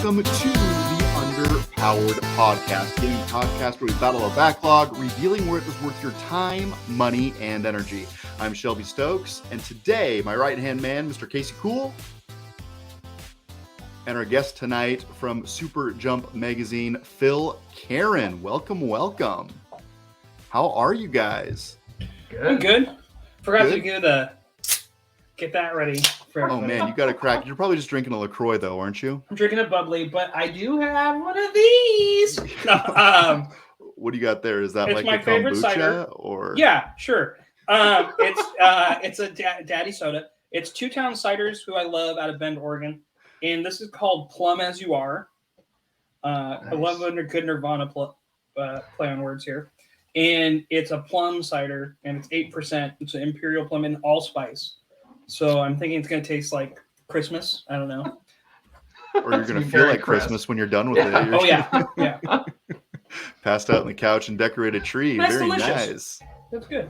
welcome to the Underpowered podcast, a gaming podcast where we battle a backlog, revealing where it is worth your time, money, and energy. I'm Shelby Stokes, and today, my right-hand man, Mr. Casey Cool, and our guest tonight from Super Jump Magazine, Phil Caron. Welcome, welcome. How are you guys? Good. I'm good. Forgot Good? to get that ready for everybody. Oh man, you got a crack. You're probably just drinking a LaCroix though, aren't you? I'm drinking a bubbly, but I do have one of these. What do you got there? Is that it's like my a favorite kombucha cider. Or? Yeah, sure. It's a daddy soda. It's Two Town Ciders, who I love, out of Bend, Oregon, and this is called Plum As You Are. Nice. I love a good Nirvana play on words here. And it's a plum cider, and it's 8%. It's an imperial plum and allspice. So I'm thinking it's going to taste like Christmas. I don't know. Or you're going to feel like Christmas when you're done with it. Oh, yeah. Yeah. Passed out on the couch and decorate a tree. That's Very delicious. nice. That's good.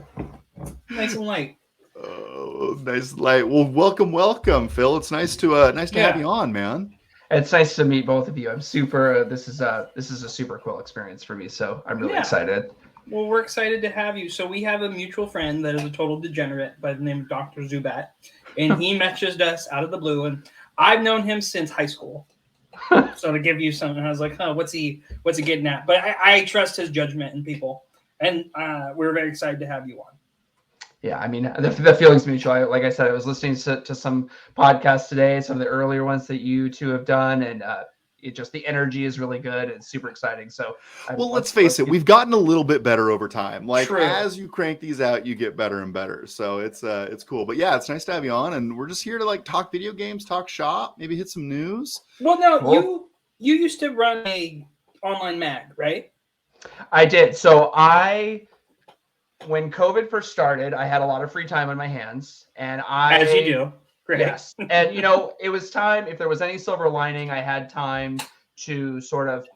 Nice and light. Oh, nice light. Well, welcome, Phil. It's nice to have you on, man. It's nice to meet both of you. I'm super. This is a super cool experience for me. So I'm really excited. Well, we're excited to have you. So we have a mutual friend that is a total degenerate by the name of Dr. Zubat, and he messaged us out of the blue. And I've known him since high school. So to give you something, I was like, "Oh, what's he getting at?" But I trust his judgment in people, and we're very excited to have you on. Yeah, I mean, the feeling's mutual. Like I said, I was listening to some podcasts today, some of the earlier ones that you two have done, and the energy is really good and super exciting. So, let's face it, we've gotten a little bit better over time. Like True. As you crank these out, you get better and better. So it's cool. But yeah, it's nice to have you on, and we're just here to talk video games, talk shop, maybe hit some news. Well, no, you used to run a online mag, right? I did. So when COVID first started, I had a lot of free time on my hands, and as you do. Great. Yes. And, it was time, if there was any silver lining, I had time to sort of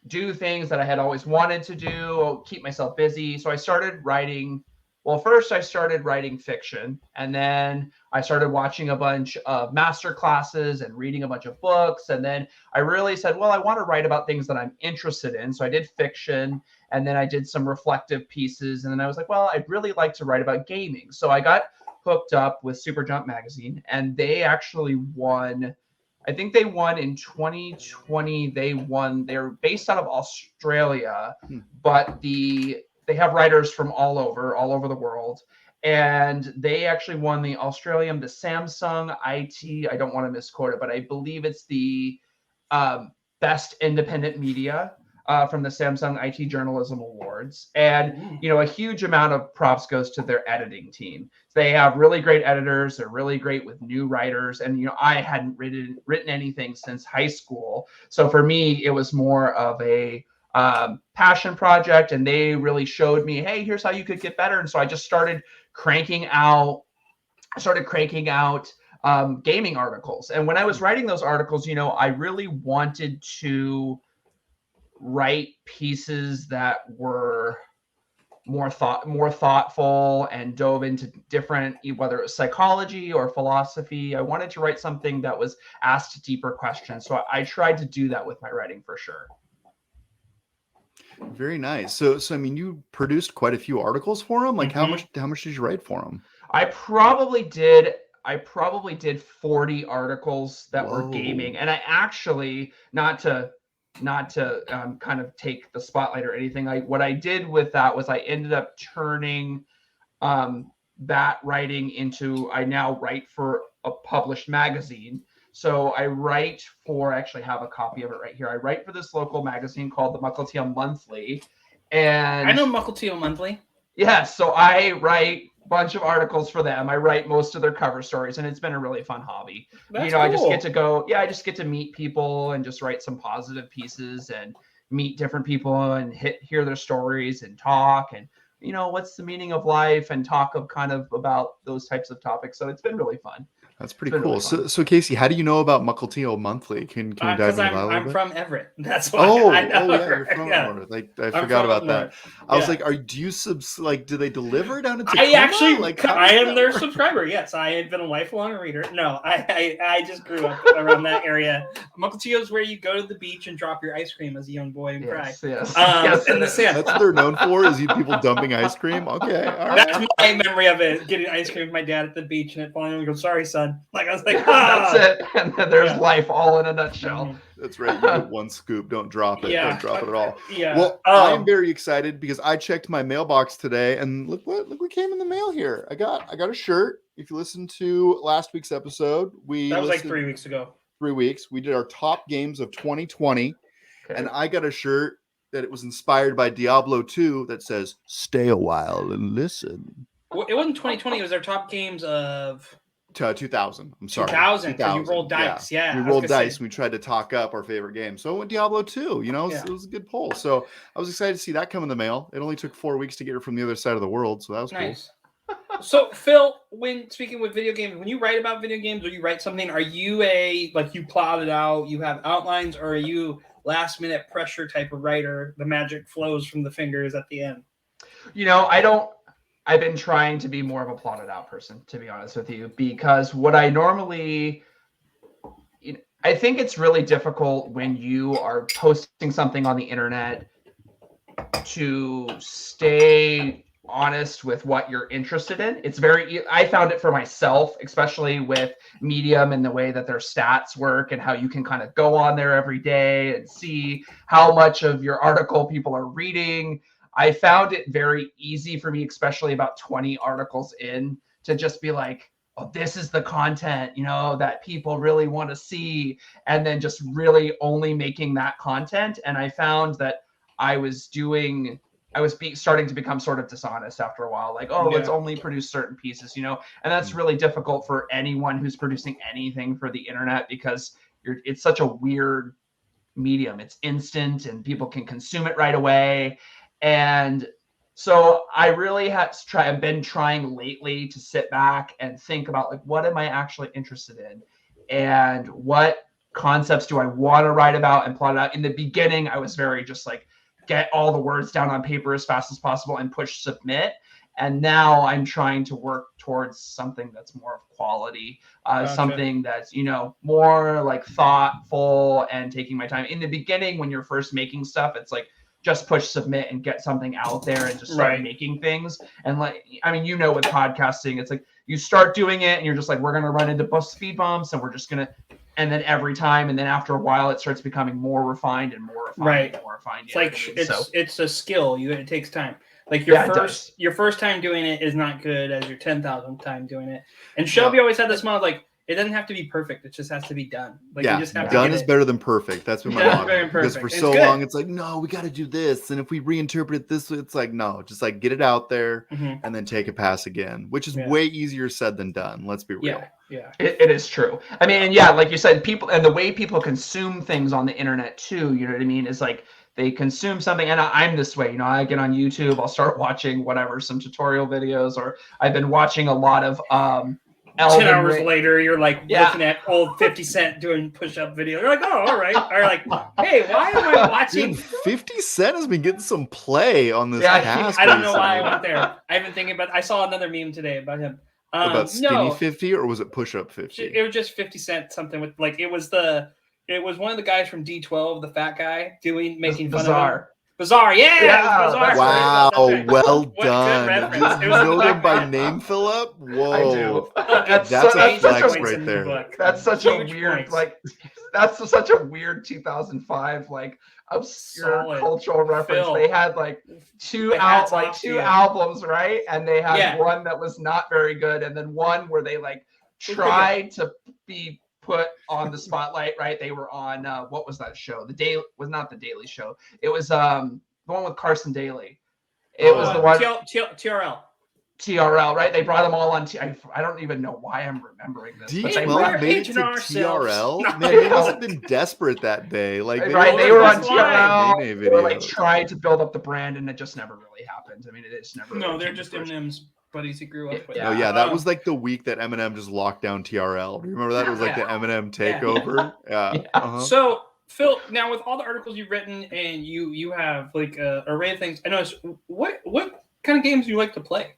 do things that I had always wanted to do, keep myself busy. So I started writing. Well, first I started writing fiction, and then I started watching a bunch of master classes and reading a bunch of books. And then I really said, well, I want to write about things that I'm interested in. So I did fiction, and then I did some reflective pieces. And then I was like, well, I'd really like to write about gaming. So I got hooked up with Super Jump Magazine, and they actually won. I think they won in 2020. They're based out of Australia, but they have writers from all over the world, and they actually won the Samsung IT. I don't want to misquote it, but I believe it's the best independent media from the Samsung IT Journalism Awards. And, a huge amount of props goes to their editing team. They have really great editors. They're really great with new writers. And, I hadn't written anything since high school. So for me, it was more of a passion project. And they really showed me, hey, here's how you could get better. And so I just started cranking out gaming articles. And when I was writing those articles, I really wanted to write pieces that were more thoughtful and dove into different, whether it was psychology or philosophy. I wanted to write something that was asked deeper questions. So I tried to do that with my writing for sure. Very nice. So I mean, you produced quite a few articles for them. Like how much did you write for them? I probably did 40 articles that were gaming. And I actually, not to kind of take the spotlight or anything. What I did with that was I ended up turning that writing into, I now write for a published magazine. So I actually have a copy of it right here. I write for this local magazine called the Mukilteo Monthly. And I know Mukilteo Monthly. Yeah, so I write bunch of articles for them. I write most of their cover stories, and it's been a really fun hobby. That's cool. I just get to meet people and just write some positive pieces and meet different people and hear their stories and talk and what's the meaning of life and talk about those types of topics. So it's been really fun. That's pretty been cool. really fun. So Casey, how do you know about Mukilteo Monthly? Can you dive into that a little I'm bit? from Everett. That's why. Oh, I know yeah, you're from yeah. North. Like I I'm forgot from about that. North. I was Yeah. like, do you do they deliver down in Tacoma? I actually, like, how I does am that their work? subscriber. Yes, I have been a lifelong reader. No, I just grew up around that area. Mukilteo is where you go to the beach and drop your ice cream as a young boy and cry. Yes, In the sand. That's what they're known for, is you people dumping ice cream. Okay, all right. That's my memory of it. Getting ice cream with my dad at the beach and it falling and go, sorry, son. Like I was like, that's it. And then there's life all in a nutshell. Mhm. That's right. You get one scoop. Don't drop it. Yeah. Don't drop it at all. Yeah. Well, I'm very excited because I checked my mailbox today, and look what came in the mail here. I got a shirt. If you listened to last week's episode, that was like 3 weeks ago. 3 weeks. We did our top games of 2020, and I got a shirt that it was inspired by Diablo 2 that says "Stay a while and listen." Well, it wasn't 2020. It was our top games of 2000. I'm sorry. 2000. 'Cause you rolled dice. Yeah. We rolled dice and we tried to talk up our favorite game. So it went Diablo 2. You know, it was a good poll. So I was excited to see that come in the mail. It only took 4 weeks to get it from the other side of the world. So that was nice. Cool. So Phil, when speaking with video games, when you write about video games or you write something, are you you plot it out, you have outlines, or are you last minute pressure type of writer? The magic flows from the fingers at the end. You know, I've been trying to be more of a plotted out person, to be honest with you, because what I normally, I think it's really difficult when you are posting something on the internet to stay honest with what you're interested in. I found it for myself, especially with Medium and the way that their stats work and how you can kind of go on there every day and see how much of your article people are reading. I found it very easy for me, especially about 20 articles in, to just be like, oh, this is the content, that people really want to see. And then just really only making that content. And I found that I was starting to become sort of dishonest after a while. Like, let's only produce certain pieces, and that's really difficult for anyone who's producing anything for the internet, because it's such a weird medium. It's instant and people can consume it right away. And so I really I've been trying lately to sit back and think about what am I actually interested in and what concepts do I want to write about and plot it out. In the beginning, I was very just get all the words down on paper as fast as possible and push submit. And now I'm trying to work towards something that's more of quality, something that's, more thoughtful and taking my time. In the beginning, when you're first making stuff, it's just push submit and get something out there and just start making things. And with podcasting, it's you start doing it and you're just we're going to run into speed bumps and we're just going to, and then every time. And then after a while, it starts becoming more refined and more refined and more refined. It's a skill. It takes time. Your first time doing it is not good as your 10,000th time doing it. And Shelby always had this model, it doesn't have to be perfect. It just has to be done. You just have done is better than perfect. That's been my motto. Because for so long, it's no, we got to do this. And if we reinterpret it this way, it's no, just get it out there and then take a pass again, which is way easier said than done. Let's be real. Yeah, it is true. I mean, and like you said, people and the way people consume things on the internet too, you know what I mean, is they consume something, and I'm this way, I get on YouTube, I'll start watching some tutorial videos, or I've been watching a lot of 10 hours later, you're looking at old 50 Cent doing push-up video. You're oh, all right. Or hey, why am I watching? Dude, 50 Cent has been getting some play on this cast. I don't know why I went there. I've been thinking about. I saw another meme today about him. About skinny 50, or was it push-up 50? It was just 50 Cent something with it was one of the guys from D12, the fat guy making fun of him. Bizarre, Bizarre. Wow, well done. Reference. You know them by name, Philip? Whoa. I do. That's a flex right there. That's such a weird, that's such a weird 2005, obscure cultural reference. Phil. They had two albums, right? And they had one that was not very good, and then one where they tried to be put on the spotlight, right? They were on what was that show? Was not the Daily Show. It was the one with Carson Daly. It was the one TRL, right? They brought them all on. I don't even know why I'm remembering this. But they made it to TRL. Man, they must have been desperate that day. They were on TRL. They were trying to build up the brand, and it just never really happened. I mean, it just never. No, they're just M&Ms. buddies he grew up with. Oh yeah, that was like the week that Eminem just locked down TRL. Do you remember that? It was like the Eminem takeover. Yeah. So Phil, now with all the articles you've written and you have like an array of things, I noticed what kind of games do you like to play?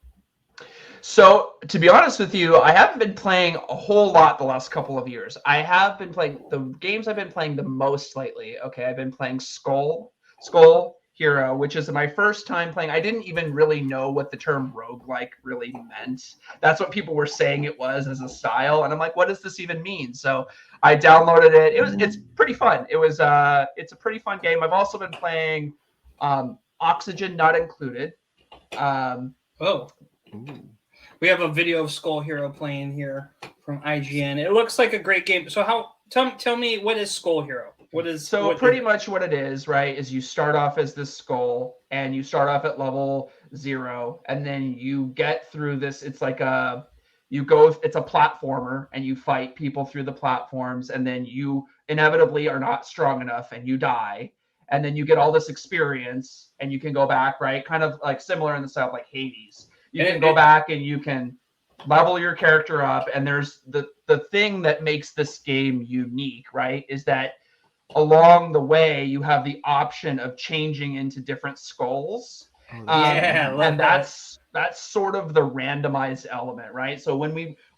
So, to be honest with you, I haven't been playing a whole lot the last couple of years. I have been playing the games I've been playing the most lately. Okay, I've been playing Skull Hero, which is my first time playing. I didn't even really know what the term roguelike really meant. That's what people were saying it was as a style, and I'm like, what does this even mean? So I downloaded it. It's pretty fun. It's a pretty fun game. I've also been playing Oxygen Not Included. We have a video of Skull Hero playing here from IGN. It looks like a great game. So tell me, what is Skull Hero? Pretty much what it is, right, is you start off as this skull and you start off at level 0 and then you get through this. It's like it's a platformer and you fight people through the platforms and then you inevitably are not strong enough and you die. And then you get all this experience and you can go back, right? Kind of like similar in the style of like Hades. You can go back and you can level your character up. And there's the thing that makes this game unique, right, is that along the way you have the option of changing into different skulls. And that's sort of the randomized element, right? So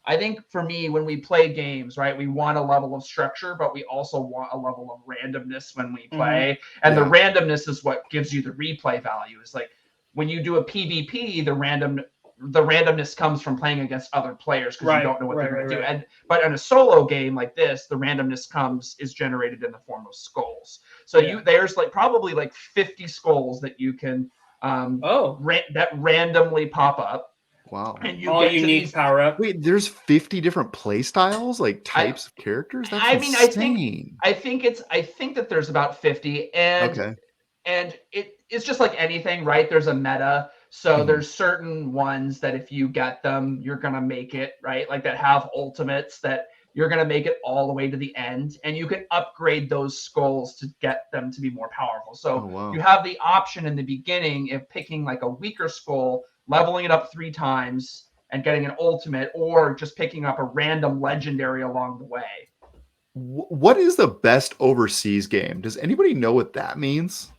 I think for me, when we play games, right, we want a level of structure, but we also want a level of randomness when we play. And the randomness is what gives you the replay value. It's like when you do a PvP, the randomness comes from playing against other players because you don't know what they're going to do. But in a solo game like this, the randomness is generated in the form of skulls. So there's like probably like 50 skulls that you can that randomly pop up. Wow. And you all unique power up. Wait, there's 50 different play styles, like types of characters? That's insane. I think that there's about 50 and it's just like anything, right? There's a meta. So there's certain ones that if you get them, you're going to make it, right? Like that have ultimates that you're going to make it all the way to the end. And you can upgrade those skulls to get them to be more powerful. So you have the option in the beginning of picking like a weaker skull, leveling it up 3 times and getting an ultimate, or just picking up a random legendary along the way. What is the best overseas game? Does anybody know what that means?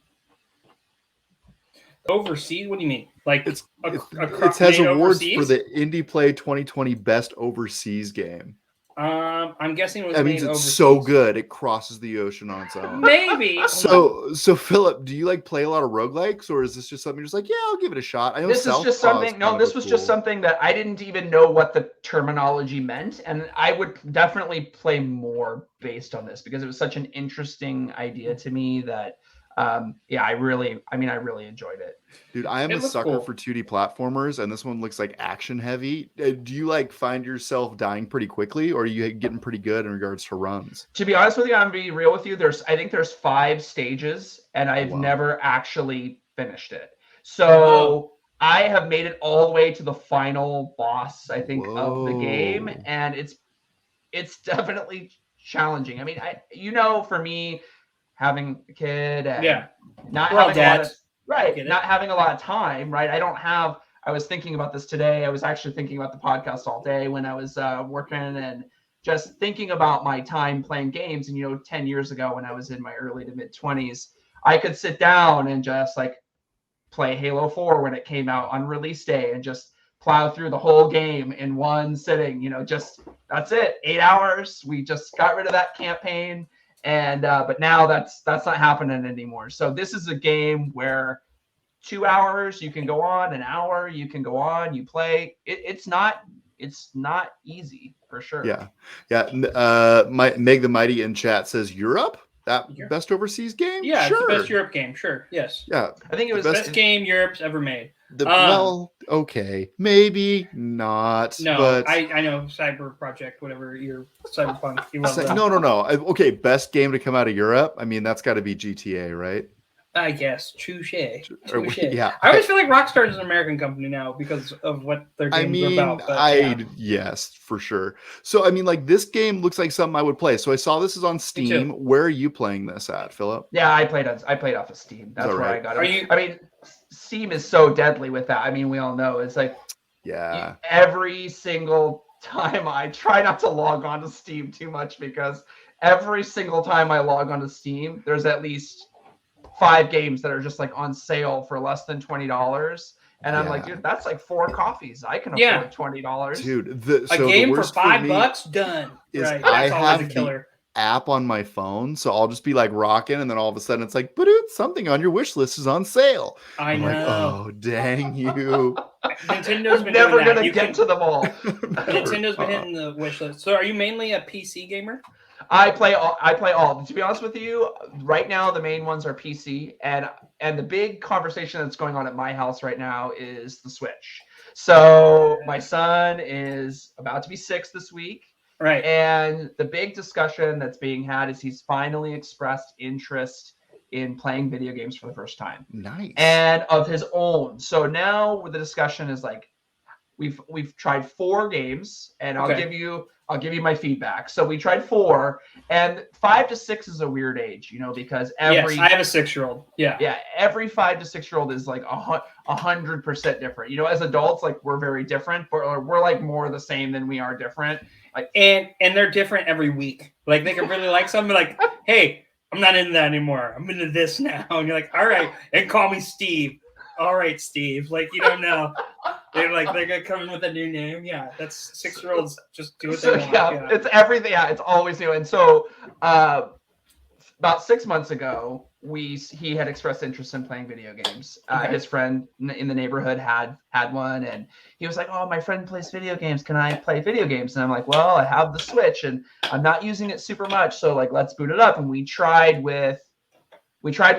Overseas? What do you mean? Like it has awards for the Indie Play 2020 Best Overseas Game. I'm guessing it was. That means it's overseas. So good it crosses the ocean on its own. Maybe. So Philip, do you like play a lot of roguelikes, or is this just something you're just like, yeah, I'll give it a shot? I know this is just something. No, this was just something that I didn't even know what the terminology meant, and I would definitely play more based on this because it was such an interesting idea to me that. I really enjoyed it. Dude, I am a sucker for 2D platformers, and this one looks like action heavy. Do you like find yourself dying pretty quickly, or are you getting pretty good in regards to runs? To be honest with you, I'm gonna be real with you. I think there's 5 stages, and I've never actually finished it. So I have made it all the way to the final boss, I think, of the game, and it's definitely challenging. I mean, for me, having a kid and not having a lot of time, right? I was thinking about this today. I was actually thinking about the podcast all day when I was working and just thinking about my time playing games. And, 10 years ago when I was in my early to mid 20s, I could sit down and just like play Halo 4 when it came out on release day and just plow through the whole game in one sitting, that's it. 8 hours. We just got rid of that campaign. And but now that's not happening anymore. So this is a game where 2 hours you can go on, an hour you can go on, you play. It's not easy for sure. Yeah. Meg the Mighty in chat says Europe. That best overseas game? Yeah, sure. It's the best Europe game. Sure. Yes. Yeah. I think it was the best game Europe's ever made. Okay, maybe not. No, but I know Cyber Project, whatever your Cyberpunk. No. Okay, best game to come out of Europe. I mean, that's got to be GTA, right? I guess. Touche. Yeah. I always feel like Rockstar is an American company now because of what their games are about. Yes, for sure. So, I mean, like this game looks like something I would play. So I saw this is on Steam. Where are you playing this at, Philip? Yeah, I played off of Steam. That's where I got it. I mean, Steam is so deadly with that. I mean, we all know it's like Yeah. Every single time I try not to log on to Steam too much, because every single time I log on to Steam, there's at least 5 games that are just like on sale for less than $20. And I'm like, Yeah. dude, that's like 4 coffees. I can Yeah. afford $20. Dude, A game for $5, done. is Right. I That's always a have the killer. app on my phone, so I'll just be like rocking, and then all of a sudden it's like, but something on your wish list is on sale. I I'm know. like, oh dang you. Nintendo's I'm been never doing that. gonna You get can- to them all. Nintendo's been hitting the wish list. So are you mainly a PC gamer? I play all. To be honest with you, right now the main ones are PC, and the big conversation that's going on at my house right now is the Switch. So my son is about to be 6 this week. Right. And the big discussion that's being had is he's finally expressed interest in playing video games for the first time. Nice. And of his own. So now the discussion is like, we've tried 4 games, and I'll give you my feedback. So we tried 4, and 5 to 6 is a weird age, because every yes, I have a 6-year-old. Yeah. every 5 to 6-year-old is like 100% different. As adults, like we're very different, but we're like more the same than we are different. Like, and they're different every week. Like they can really like something, like, hey, I'm not into that anymore. I'm into this now. And you're like, all right, and call me Steve. All right, Steve. Like, you don't know. They're gonna come in with a new name. Yeah, that's 6-year-olds just do what they want. Yeah, it's everything. Yeah, it's always new. And so about 6 months ago, he had expressed interest in playing video games. His friend in the neighborhood had one, and he was like, "Oh, my friend plays video games. Can I play video games?" And I'm like, "Well, I have the Switch, and I'm not using it super much, so like let's boot it up." And we tried with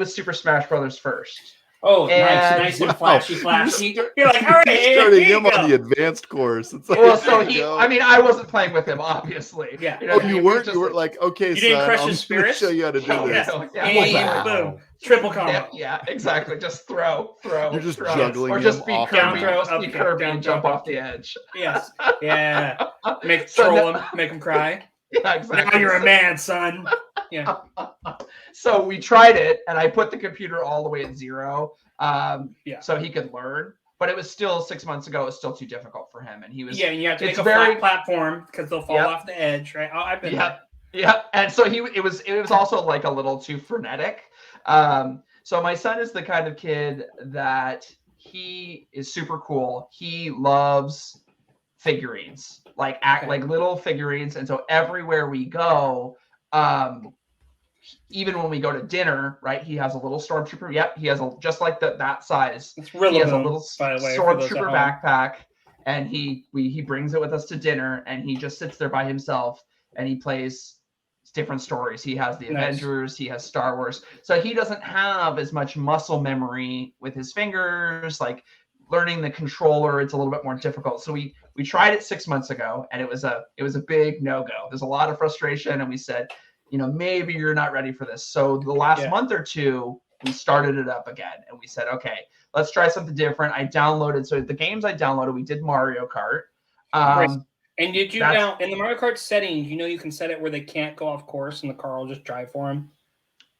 Super Smash Brothers first. Oh, nice and flashy. You're like, all right, you're starting him on the advanced course. It's like, well, so I wasn't playing with him, obviously. Yeah. You weren't. You weren't like, okay, you didn't son, crush I'm his spirit. Show you how to do this. Yeah. Boom, triple combo. Yeah, exactly. Just throw. You're just juggling or just be off Kirby, down, Kirby and jump off the edge. Yes. Yeah. So make him cry. Yeah, exactly. Now you're a man, son. Yeah. So we tried it, and I put the computer all the way at 0, so he could learn. But it was still 6 months ago. It was still too difficult for him, and he was. Yeah, and you have to make a flat platform because they'll fall off the edge, right? I've been. Yeah, and so it was also like a little too frenetic. So my son is the kind of kid that he is super cool. He loves figurines, like little figurines, and so everywhere we go, even when we go to dinner, right? He has a little stormtrooper. Yep, he has just like that size. It's really he has a little by the way, stormtrooper backpack, and he brings it with us to dinner, and he just sits there by himself, and he plays different stories. He has the Avengers, he has Star Wars, so he doesn't have as much muscle memory with his fingers. Like learning the controller, it's a little bit more difficult. So we tried it 6 months ago, and it was a big no-go. There's a lot of frustration, and we said, maybe you're not ready for this. So the last month or two, we started it up again, and we said, okay, let's try something different. So the games I downloaded, we did Mario Kart. And did you now in the Mario Kart settings, you can set it where they can't go off course and the car will just drive for them?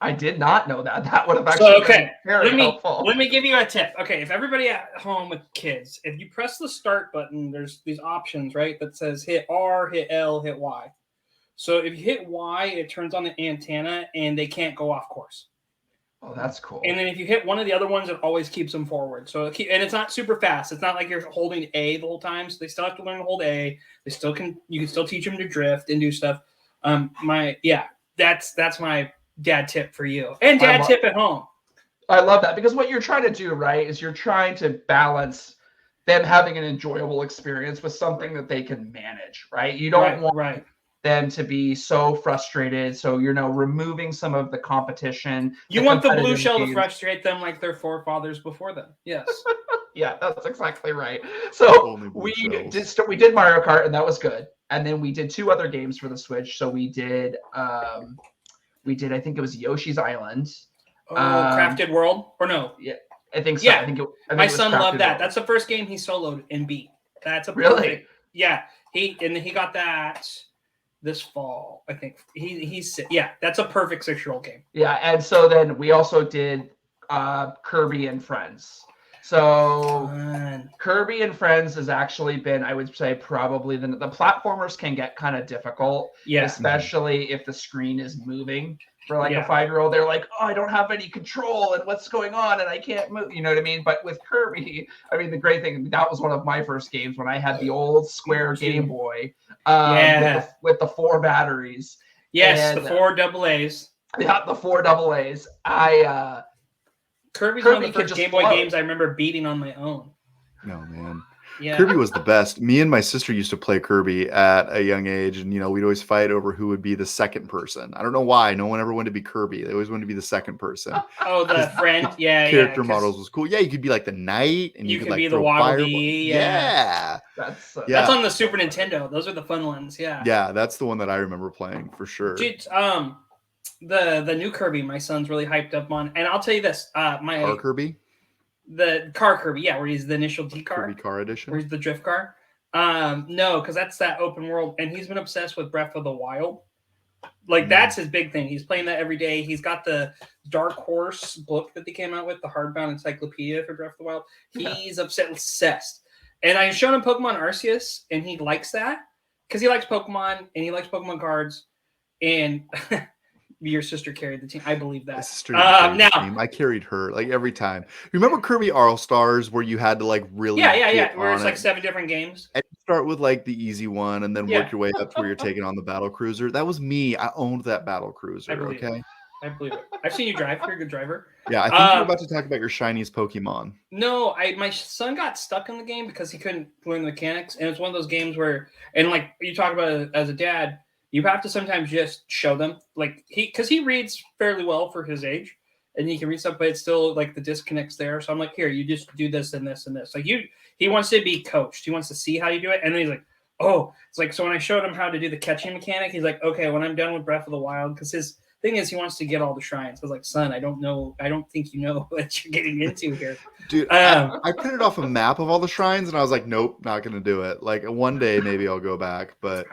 I did not know that. That would have actually been very helpful. Let me give you a tip. Okay, if everybody at home with kids, if you press the start button, there's these options, right? That says hit R, hit L, hit Y. So if you hit Y, it turns on the antenna and they can't go off course. Oh, that's cool. And then if you hit one of the other ones, it always keeps them forward. So and it's not super fast. It's not like you're holding A the whole time. So they still have to learn to hold A. You can still teach them to drift and do stuff. That's my dad tip for you. And dad tip at home. I love that, because what you're trying to do, right, is you're trying to balance them having an enjoyable experience with something that they can manage, right? You don't want them to be so frustrated. So, removing some of the competition. You want the blue shell to frustrate them like their forefathers before them. Yes. Yeah, that's exactly right. So we did Mario Kart, and that was good. And then we did 2 other games for the Switch. So we did, I think it was Yoshi's Island. Crafted World? Or no? Yeah, I think so. Yeah. I think my son loved that. World. That's the first game he soloed and beat. That's a really? Yeah. He got that this fall, I think. That's a perfect 6-year-old game. Yeah, and so then we also did Kirby and Friends. So Fun. Kirby and Friends has actually been, I would say, probably the platformers can get kind of difficult, Yeah. especially if the screen is moving. For like Yeah. a 5-year-old, they're like, oh, I don't have any control and what's going on and I can't move. You know what I mean? But with Kirby, I mean, the great thing, that was one of my first games when I had the old square Game Boy Yeah. with the 4 batteries. Yes, And, the 4 AA's. Yeah, the 4 AA's. Kirby's Kirby one of the can first just Game Boy float. games I remember beating on my own. No, man. Yeah. Kirby was the best. Me and my sister used to play Kirby at a young age, and we'd always fight over who would be the second person. I don't know why. No one ever wanted to be Kirby. They always wanted to be the second person. Oh, the friend. Yeah, Character 'cause models was cool. Yeah, you could be like the knight, and you could could like be the throw Waddle fireball. Dee. Yeah. That's That's on the Super Nintendo. Those are the fun ones. Yeah. Yeah, that's the one that I remember playing for sure. Dude, the new Kirby, my son's really hyped up on, and I'll tell you this, Car Kirby, the car Kirby, yeah, where he's the initial D car, Kirby Car Edition, where he's the drift car. No, because that's that open world, and he's been obsessed with Breath of the Wild. Like that's his big thing. He's playing that every day. He's got the Dark Horse book that they came out with, the hardbound encyclopedia for Breath of the Wild. He's obsessed. And I showed him Pokemon Arceus, and he likes that because he likes Pokemon and he likes Pokemon cards. And your sister carried the team. I believe that. My sister carried the team. I carried her like every time. Remember Kirby All Stars where you had to like really where it's like 7 different games. And you start with like the easy one and then work your way up to where you're taking on the battle cruiser. That was me. I owned that battle cruiser. I believe it. I've seen you drive. You're a good driver. Yeah, I think you're about to talk about your shiniest Pokemon. No, my son got stuck in the game because he couldn't learn the mechanics, and it's one of those games where, and like you talk about it as a dad, you have to sometimes just show them, like because he reads fairly well for his age, and he can read stuff, but it's still like the disconnect's there. So I'm like, here, you just do this and this and this. Like he wants to be coached. He wants to see how you do it, and then he's like, oh, it's like so when I showed him how to do the catching mechanic, he's like, okay, when I'm done with Breath of the Wild, because his thing is he wants to get all the shrines. I was like, son, I don't think you know what you're getting into here. Dude, I printed off a map of all the shrines and I was like, nope, not gonna do it. Like one day maybe I'll go back, but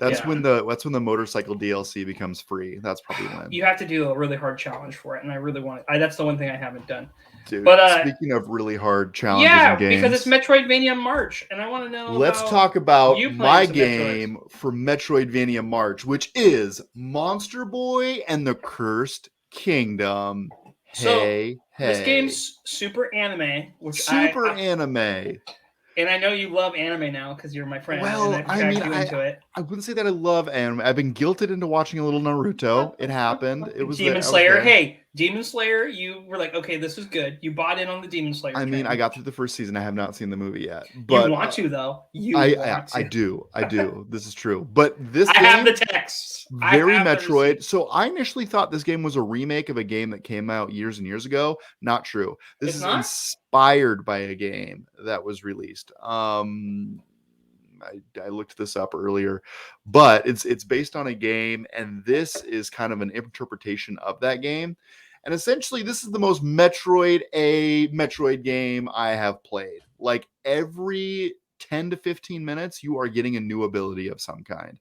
that's when the motorcycle DLC becomes free. That's probably when you have to do a really hard challenge for it, and I really want it. That's the one thing I haven't done. Dude, but speaking of really hard challenges in games, because it's Metroidvania March, and I want to know. Let's talk about my game for Metroidvania March, which is Monster Boy and the Cursed Kingdom. This game's super anime, anime. And I know you love anime now because you're my friend. Well, and I wouldn't say that I love anime. I've been guilted into watching a little Naruto. It happened. It was Demon Slayer. Hey, Demon Slayer, you were like, okay, this is good. You bought in on the Demon Slayer. I mean, I got through the first season. I have not seen the movie yet. But you want to, though. I do. This is true. But this game, I have the text. Very Metroid. So I initially thought this game was a remake of a game that came out years and years ago. Not true. This is inspired by a game that was released. I looked this up earlier, but it's based on a game, and this is kind of an interpretation of that game. And essentially, this is the most Metroid game I have played. Like every 10 to 15 minutes, you are getting a new ability of some kind.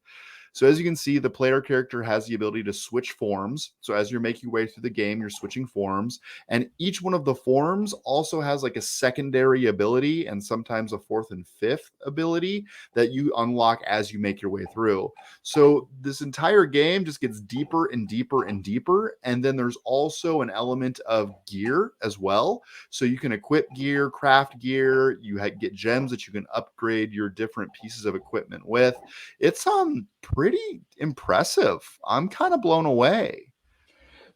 So as you can see, the player character has the ability to switch forms. So as you're making your way through the game, you're switching forms. And each one of the forms also has like a secondary ability and sometimes a fourth and fifth ability that you unlock as you make your way through. So this entire game just gets deeper and deeper and deeper. And then there's also an element of gear as well. So you can equip gear, craft gear, you get gems that you can upgrade your different pieces of equipment with. It's pretty impressive. I'm kind of blown away.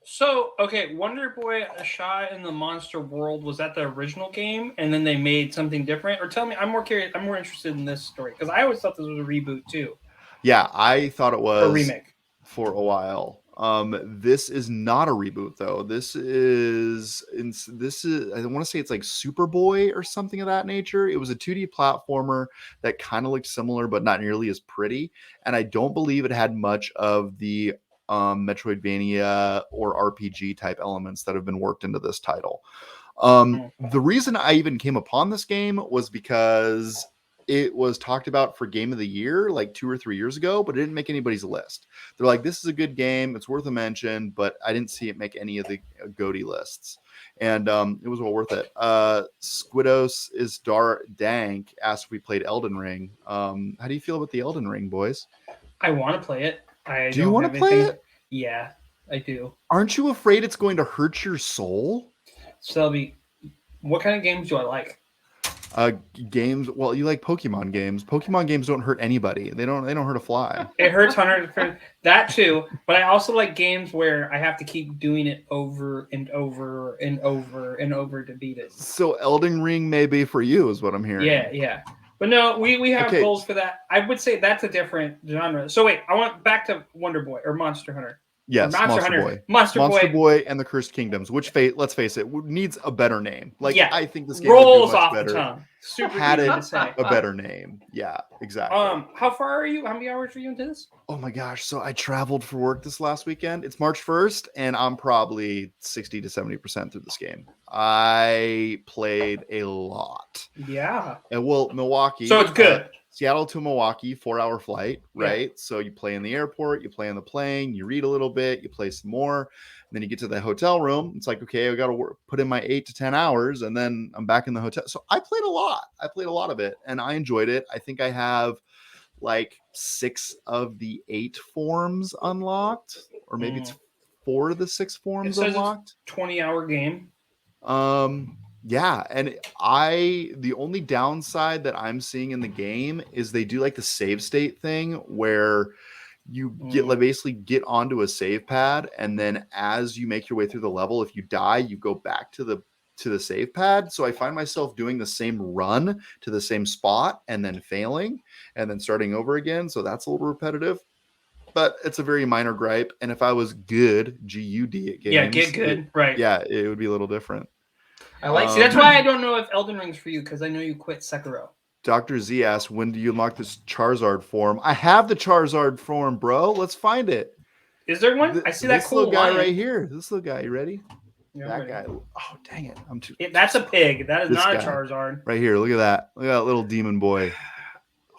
So, okay, Wonder Boy, A Shot in the Monster World, was that the original game and then they made something different? Or tell me, I'm more curious, I'm more interested in this story because I always thought this was a reboot too. Yeah, I thought it was a remake for a while. This is not a reboot though. This is I want to say it's like Superboy or something of that nature. It was a 2D platformer that kind of looked similar but not nearly as pretty, and I don't believe it had much of the Metroidvania or RPG type elements that have been worked into this title. The reason I even came upon this game was because it was talked about for Game of the Year like 2 or 3 years ago, but it didn't make anybody's list. They're like, this is a good game. It's worth a mention, but I didn't see it make any of the GOTY lists. And it was well worth it. Squidos is Dank asked if we played Elden Ring. How do you feel about the Elden Ring, boys? I want to play it. Do you want to play it? Yeah, I do. Aren't you afraid it's going to hurt your soul? Selby, what kind of games do I like? Games. Well, you like Pokemon games. Pokemon games don't hurt anybody. They don't hurt a fly. It hurts 100%. That too, but I also like games where I have to keep doing it over and over and over and over to beat it. So Elden Ring may be for you, is what I'm hearing. Yeah. But no, we have goals for that. I would say that's a different genre. So wait, I want back to Wonder Boy or Monster Hunter. Yes, Monster Boy and the Cursed Kingdoms, which let's face it, needs a better name. Like, yeah, I think this game rolls would do much off better the tongue. Super had easy it to say. a better name. Yeah, exactly. How far are you? How many hours are you into this? Oh my gosh! So I traveled for work this last weekend. It's March 1st, and I'm probably 60 to 70% through this game. I played a lot. Yeah. And well, Milwaukee. So it's good. Seattle to Milwaukee, 4-hour flight, right? Yeah. So you play in the airport, you play on the plane, you read a little bit, you play some more, and then you get to the hotel room. It's like, okay, I got to put in my 8 to 10 hours, and then I'm back in the hotel. So I played a lot. I played a lot of it, and I enjoyed it. I think I have like 6 of the 8 forms unlocked, or maybe it's 4 of the 6 forms unlocked. 20-hour game. Yeah, and the only downside that I'm seeing in the game is they do like the save state thing where you basically get onto a save pad, and then as you make your way through the level, if you die, you go back to the save pad. So I find myself doing the same run to the same spot and then failing and then starting over again. So that's a little repetitive, but it's a very minor gripe. And if I was good, G-U-D at games, get good, right? Yeah, it would be a little different. I like. See, that's why I don't know if Elden Ring's for you, because I know you quit Sekiro. Dr. Z asked, when do you unlock this Charizard form? I have the Charizard form, bro. Let's find it. Is there one? I see that cool little guy right here. This little guy. You ready? Yeah, that guy. Oh, dang it. I'm too. That's a pig. That is not a Charizard. Right here. Look at that. Look at that little demon boy.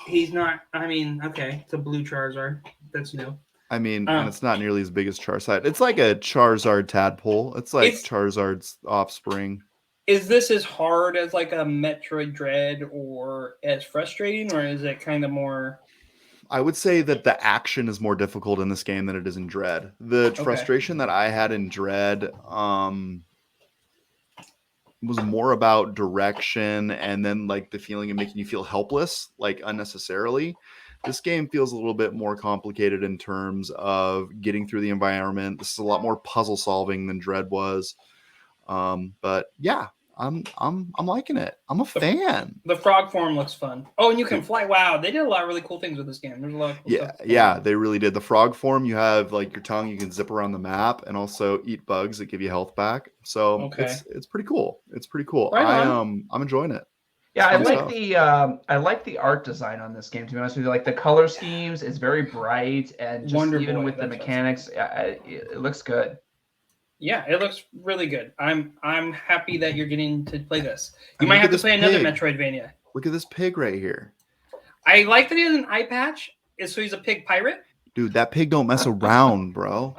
He's not. I mean, okay. It's a blue Charizard. That's new. I mean, and it's not nearly as big as Charizard. It's like a Charizard tadpole. It's like Charizard's offspring. Is this as hard as like a Metroid Dread, or as frustrating, or is it kind of more? I would say that the action is more difficult in this game than it is in Dread. The frustration that I had in Dread was more about direction, and then like the feeling of making you feel helpless, like unnecessarily. This game feels a little bit more complicated in terms of getting through the environment. This is a lot more puzzle solving than Dread was. But yeah, I'm liking it. I'm a fan. The frog form looks fun. Oh, and you can fly. Wow, they did a lot of really cool things with this game. There's a lot of cool stuff. Yeah, they really did. The frog form, you have like your tongue, you can zip around the map, and also eat bugs that give you health back. So it's pretty cool. It's pretty cool. Right I'm enjoying it. Yeah, I like the art design on this game, to be honest with you. Like the color schemes is very bright, and just even with the mechanics, it looks good. Yeah, it looks really good. I'm happy that you're getting to play this. You might have to play another Metroidvania. Look at this pig right here. I like that he has an eye patch. So he's a pig pirate? Dude, that pig don't mess around, bro.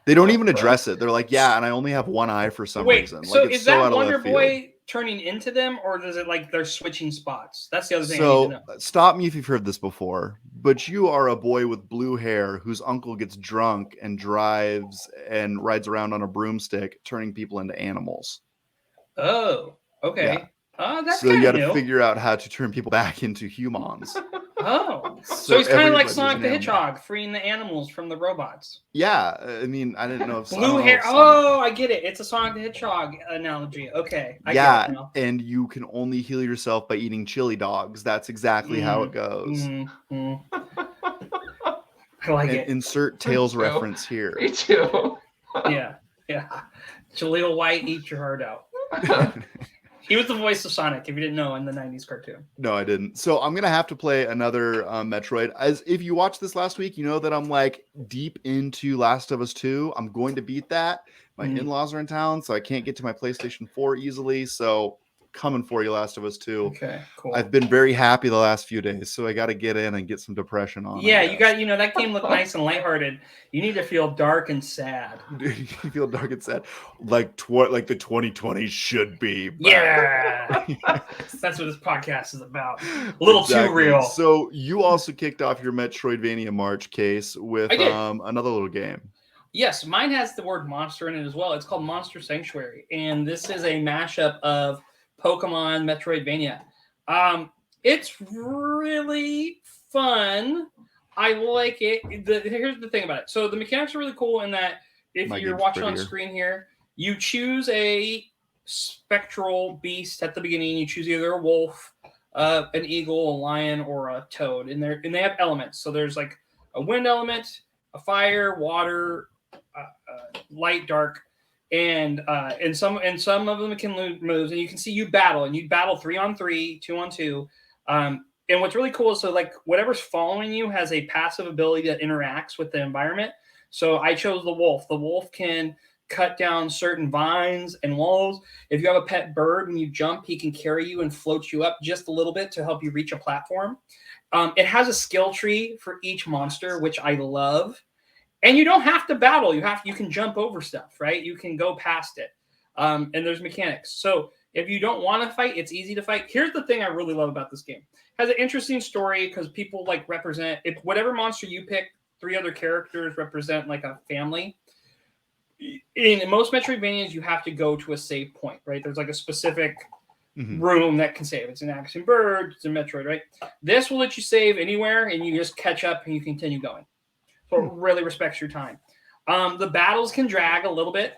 They don't even address it. They're like, yeah, and I only have one eye for some reason. So like, is that Wonder Boy turning into them, or does it like they're switching spots? That's the other thing I need to know. Stop me if you've heard this before, but you are a boy with blue hair whose uncle gets drunk and drives and rides around on a broomstick, turning people into animals. Oh, okay. Yeah. That's so you got to figure out how to turn people back into humans. Oh, so he's kind of like Sonic the Hedgehog, freeing the animals from the robots. Yeah, I mean, I didn't know if blue hair. Oh, I get it. It's a Sonic the Hedgehog analogy. Okay. I get it now. And you can only heal yourself by eating chili dogs. That's exactly how it goes. I like it. Insert Tails reference here. Me too. Yeah. Jaleel White, eat your heart out. He was the voice of Sonic, if you didn't know, in the 90s cartoon. No, I didn't. So I'm going to have to play another Metroid. As if you watched this last week, you know that I'm like deep into Last of Us 2. I'm going to beat that. My in-laws are in town, so I can't get to my PlayStation 4 easily. So coming for you, Last of Us 2. Okay, cool. I've been very happy the last few days, so I got to get in and get some depression on. Yeah, you got, that game looked nice and lighthearted. You need to feel dark and sad. You feel dark and sad, like the 2020 should be. Yeah, that's what this podcast is about. A little too real. So you also kicked off your Metroidvania March case with another little game. Yes, mine has the word monster in it as well. It's called Monster Sanctuary, and this is a mashup of Pokemon Metroidvania. It's really fun. I like it. Here's the thing about it. So the mechanics are really cool in that if you're watching on screen here, you choose a spectral beast at the beginning. You choose either a wolf, an eagle, a lion, or a toad. And they have elements. So there's like a wind element, a fire, water, light, dark, and some of them can moves. And you can see you battle 3-on-3, 2-on-2. And what's really cool is so like whatever's following you has a passive ability that interacts with the environment. So I chose the wolf. The wolf can cut down certain vines and walls. If you have a pet bird and you jump, he can carry you and float you up just a little bit to help you reach a platform. It has a skill tree for each monster, which I love. And you don't have to battle. You can jump over stuff, right? You can go past it. And there's mechanics. So if you don't want to fight, it's easy to fight. Here's the thing I really love about this game. It has an interesting story because people like represent whatever monster you pick, 3 other characters represent like a family. In most Metroidvanias, you have to go to a save point, right? There's like a specific room that can save. It's an Action Bird, it's a Metroid, right? This will let you save anywhere and you just catch up and you continue going. So it really respects your time. The battles can drag a little bit,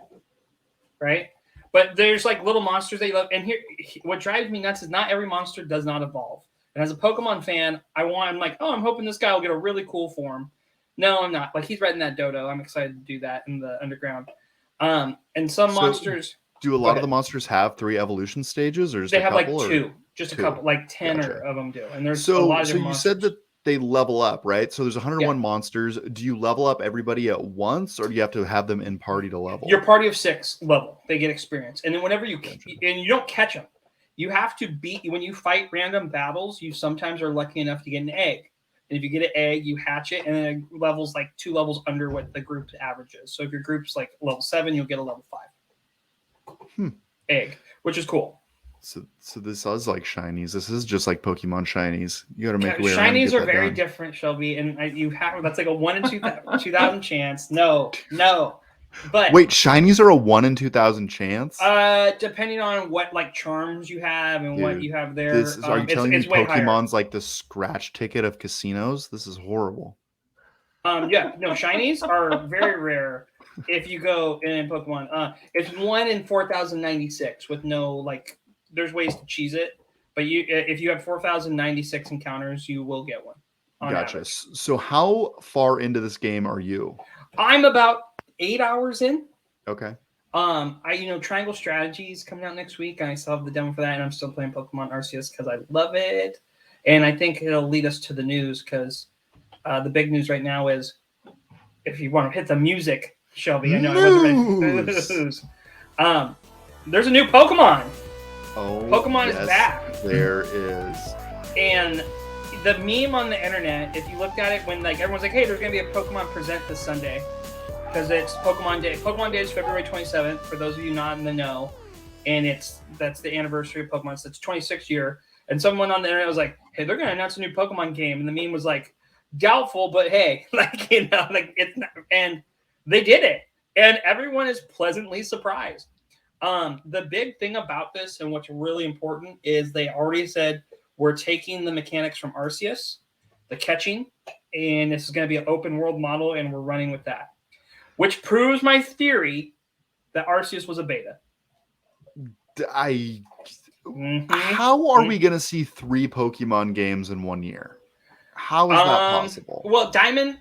right? But there's like little monsters that you love. And here, what drives me nuts is not every monster does not evolve. And as a Pokemon fan, I'm like, oh, I'm hoping this guy will get a really cool form. No, I'm not. Like he's riding that dodo. I'm excited to do that in the underground. And some monsters. Do a lot of the monsters have 3 evolution stages, or just they a have couple, like 2, just 2. A couple, like 10 of them do. And there's a lot of different monsters. Said that they level up, right? So there's 101 monsters. Do you level up everybody at once, or do you have to have them in party to level? Your party of 6 level. They get experience. And then whenever you don't catch them, you have to when you fight random battles, you sometimes are lucky enough to get an egg. And if you get an egg, you hatch it, and then it levels like 2 levels under what the group's average is. So if your group's like level 7, you'll get a level 5 egg, which is cool. So this is like shinies. This is just like Pokemon shinies. You got to make way around. Shinies are very different, Shelby, and that's like a 1 in 2,000 chance. No. But wait, shinies are a 1 in 2,000 chance? Depending on what like charms you have and what you have there. Are you telling me Pokemon's like the scratch ticket of casinos? This is horrible. Shinies are very rare. If you go in Pokemon, it's 1 in 4,096 with no like. There's ways to cheese it, but if you have 4,096 encounters, you will get one. Gotcha. Average. So how far into this game are you? I'm about 8 hours in. Okay. Triangle Strategies coming out next week, and I still have the demo for that, and I'm still playing Pokemon Arceus because I love it, and I think it'll lead us to the news because the big news right now is if you want to hit the music, Shelby. I know I wasn't ready for the news. There's a new Pokemon. Oh, Pokemon is back. There is. And the meme on the internet, if you looked at it when like everyone's like, hey, there's going to be a Pokemon Present this Sunday because it's Pokemon Day. Pokemon Day is February 27th, for those of you not in the know. And that's the anniversary of Pokemon. So it's 26th year. And someone on the internet was like, hey, they're going to announce a new Pokemon game. And the meme was like, doubtful, but hey, it's not. And they did it. And everyone is pleasantly surprised. The big thing about this and what's really important is they already said we're taking the mechanics from Arceus, the catching, and this is going to be an open world model, and we're running with that, which proves my theory that Arceus was a beta. How are we going to see 3 Pokemon games in 1 year? How is that possible? Well, Diamond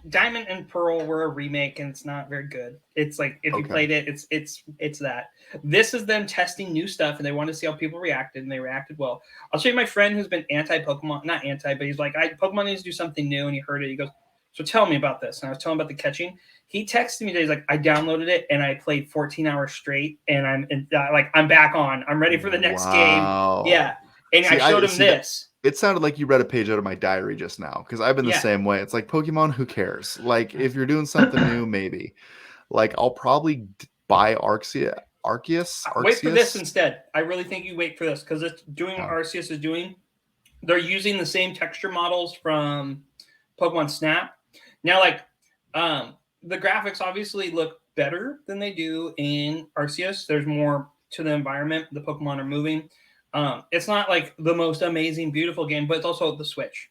and Pearl were a remake, and it's not very good. It's like if you played it, it's that. This is them testing new stuff, and they wanted to see how people reacted, and they reacted well. I'll show you my friend who's been anti-Pokemon, not anti, but he's like, Pokemon needs to do something new, and he heard it. He goes, So tell me about this. And I was telling him about the catching. He texted me today. He's like, I downloaded it and I played 14 hours straight, and I'm back on. I'm ready for the next game. Yeah. And I showed him this. It sounded like you read a page out of my diary just now, because I've been the same way. It's like Pokemon, who cares? Like, if you're doing something new, maybe. Like, I'll probably buy Arceus. Wait for this instead. I really think you wait for this, because it's doing what Arceus is doing. They're using the same texture models from Pokemon Snap. Now, like, the graphics obviously look better than they do in Arceus. There's more to the environment. The Pokemon are moving. It's not like the most amazing, beautiful game, but it's also the Switch.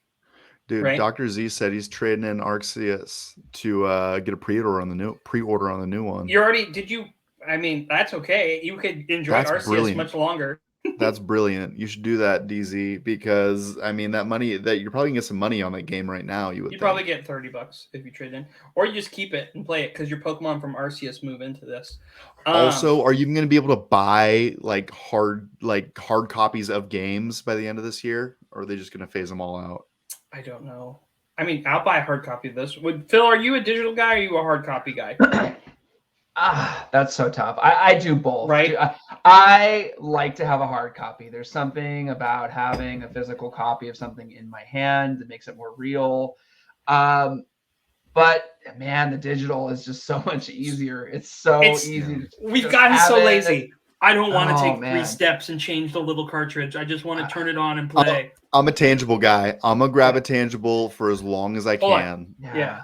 Dude, right? Dr. Z said he's trading in Arceus to get a pre-order on the new one. You already did you? I mean, that's okay. You could enjoy Arceus much longer. That's brilliant. You should do that, DZ, because I mean that money that you're probably gonna get some money on that game right now. You probably get $30 if you trade in, or you just keep it and play it because your Pokemon from Arceus move into this. Also, are you even gonna be able to buy like hard copies of games by the end of this year, or are they just gonna phase them all out? I don't know. I mean, I'll buy a hard copy of this. Phil, are you a digital guy or are you a hard copy guy? That's so tough. I do both. Right. I like to have a hard copy. There's something about having a physical copy of something in my hand that makes it more real. But man, the digital is just so much easier. It's so easy. We've gotten so lazy. I don't want to take 3 steps and change the little cartridge. I just want to turn it on and play. I'm a tangible guy. I'm gonna grab a tangible for as long as I can. Yeah.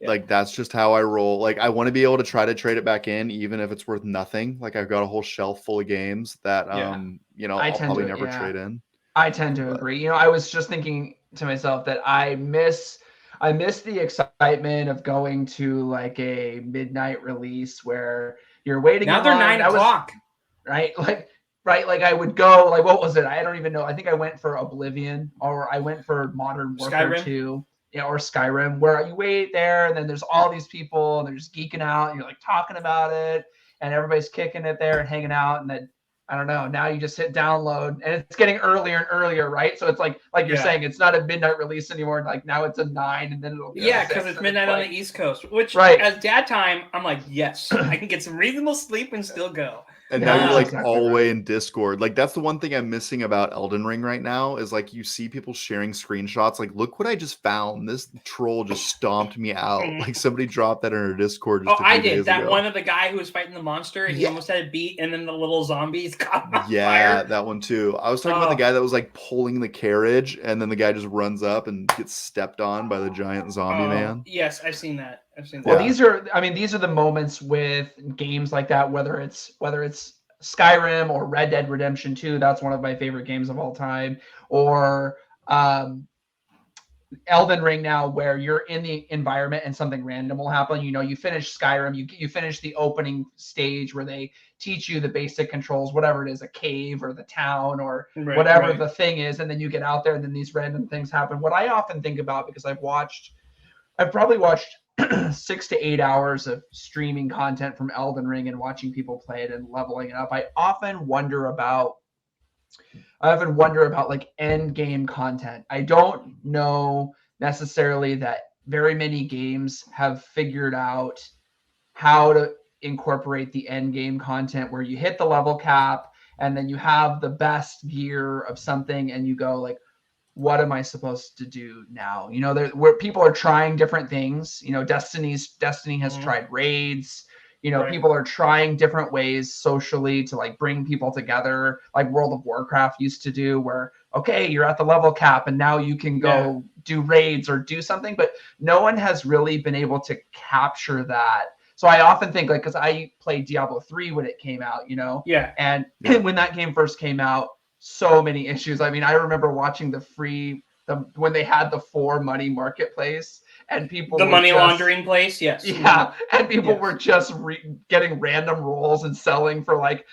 Like, that's just how I roll. Like, I want to be able to try to trade it back in, even if it's worth nothing. Like, I've got a whole shelf full of games that, I'll probably never trade in. I tend to agree. I was just thinking to myself that I miss the excitement of going to like a midnight release where you're waiting. Now they're 9 o'clock. Right. Like I would go, like, what was it? I don't even know. I think I went for Oblivion, or I went for Modern Warfare 2. Yeah, or Skyrim, where you wait there and then there's all these people and they're just geeking out and you're like talking about it and everybody's kicking it there and hanging out, and then I don't know, now you just hit download and it's getting earlier and earlier, right? So it's like you're saying, it's not a midnight release anymore. Like now it's a 9 and then it'll be because it's midnight on the East Coast, which as dad time, I'm like, yes, I can get some reasonable sleep and still go. And now you're like all the way in Discord. Like, that's the one thing I'm missing about Elden Ring right now is like you see people sharing screenshots. Like, look what I just found. This troll just stomped me out. Like, somebody dropped that in our Discord. I did. That one of the guy who was fighting the monster and he almost had it beat, and then the little zombies caught on fire. That one too. I was talking about the guy that was like pulling the carriage, and then the guy just runs up and gets stepped on by the giant zombie man. Yes, I've seen that. Well, these are the moments with games like that, whether it's Skyrim or Red Dead Redemption 2, that's one of my favorite games of all time, or Elden Ring now, where you're in the environment and something random will happen. You finish Skyrim, you finish the opening stage where they teach you the basic controls, whatever it is, a cave or the town or whatever the thing is, and then you get out there and then these random things happen. What I often think about, because I've probably watched 6 to 8 hours of streaming content from Elden Ring and watching people play it and leveling it up, I often wonder about like end game content. I don't know necessarily that very many games have figured out how to incorporate the end game content where you hit the level cap and then you have the best gear of something and you go like, what am I supposed to do now? Where people are trying different things. Destiny has tried raids. People are trying different ways socially to like bring people together, like World of Warcraft used to do, where, okay, you're at the level cap and now you can go do raids or do something, but no one has really been able to capture that. So I often think, like, because I played Diablo 3 when it came out, and when that game first came out, so many issues. I mean, I remember watching when they had the 4 money marketplace and people laundering place. Yes. Yeah. And people were just getting random rolls and selling for like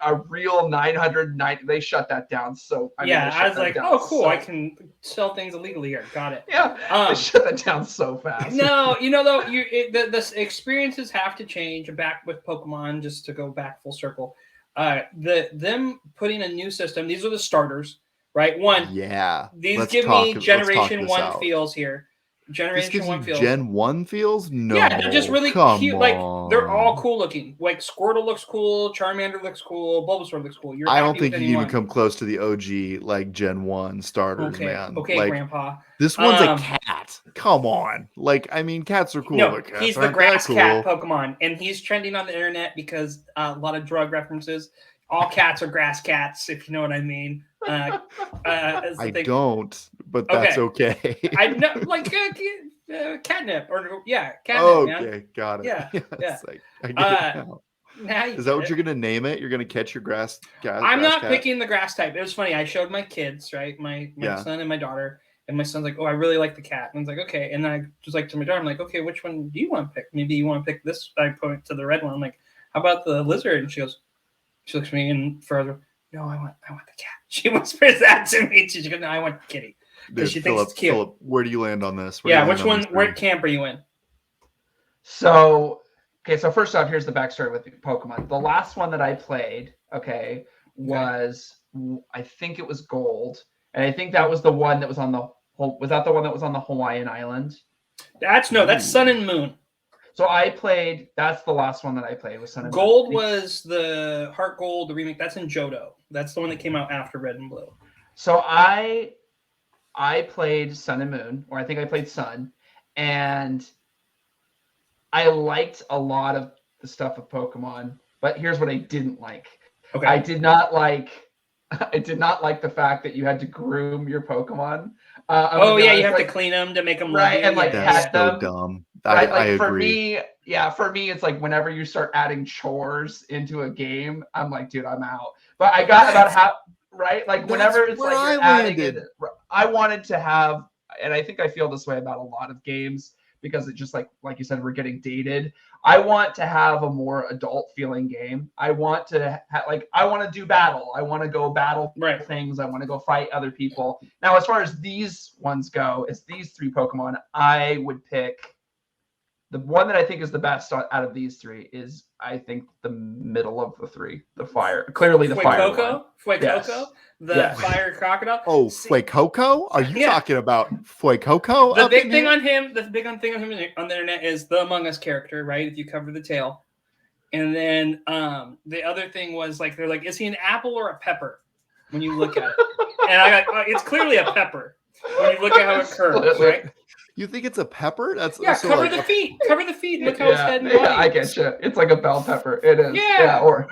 a real 990. They shut that down. So I was like, oh, cool. I can sell things illegally here. Got it. Yeah. They shut that down so fast. No, though, the experiences have to change. Back with Pokemon, just to go back full circle. Them putting a new system. These are the starters, right? These give me Generation 1 feels here. This Generation gives 1 you feels. Gen 1 feels? No. Yeah, they're just really come cute. Like they're all on. cool looking. Like Squirtle looks cool, Charmander looks cool, Bulbasaur looks cool. You're I happy don't think with you any even one. come close to the OG like Gen 1 starters, Okay, man. okay, like Grandpa. this one's a cat. Come on. Like, I mean, cats are cool, No, but cats he's the aren't grass that cat cool. Pokemon, and he's trending on the internet because a lot of drug references. All cats are grass cats, if you know what I mean. I don't, but that's okay. I know, like catnip, or catnip, man. Okay, got it. Yeah, yeah. Like, I get it now. Now you Is get that what it. you're gonna name it? You're gonna catch your grass I'm not cat? picking the grass type. It was funny. I showed my kids, right? My son and my daughter. And my son's like, "Oh, I really like the cat." And I was like, "Okay." And I was like to my daughter, "I'm like, okay, which one do you want to pick? Maybe you want to pick this." I point to the red one. I'm like, "How about the lizard?" And she looks at me and further, "No, I want the cat." She whispers that to me. She goes, "No, I want the kitty." Because she thinks it's cute. Philip, where do you land on this? Which one? What camp are you in? So, okay, so first off, here's the backstory with Pokemon. The last one that I played, was I think it was Gold, and I think that was the one that was on the was that the one that was on the Hawaiian island? That's Sun and Moon. So that's the last one that I played was Sun and Gold Moon. was the Heart Gold, the remake. That's in Johto. That's the one that came out after Red and Blue. So I played Sun and Moon, or I think I played Sun, and I liked a lot of the stuff of Pokemon, but here's what I didn't like. Okay. I did not like the fact that you had to groom your Pokemon. You have to clean them to make them right, and like that's pet so them. dumb. Right, like I for agree. for me, it's like whenever you start adding chores into a game, I'm like, dude, I'm out. But I got about how right, like whenever it's like you're adding it, I wanted to have, and I think I feel this way about a lot of games because it just like you said, we're getting dated. I want to have a more adult feeling game. I want to I want to do battle. I want to go battle things. I want to go fight other people. Now, as far as these ones go, as these three Pokemon, I would pick the one that I think is the best out of these three is, I think, the middle of the three. The fire. Clearly the fire one. Fuecoco? Yes. Fire crocodile? Oh, Fuecoco? Are you talking about Fuecoco? The big thing on him on the internet is the Among Us character, right? If you cover the tail. And then the other thing was like, they're like, is he an apple or a pepper? When you look at it. And I got, it's clearly a pepper. When you look at how it curves, right? You think it's a pepper? That's cover the feet. Cover the feet. Look how it's head and body. Yeah, I get you. It's like a bell pepper. It is. Yeah. Or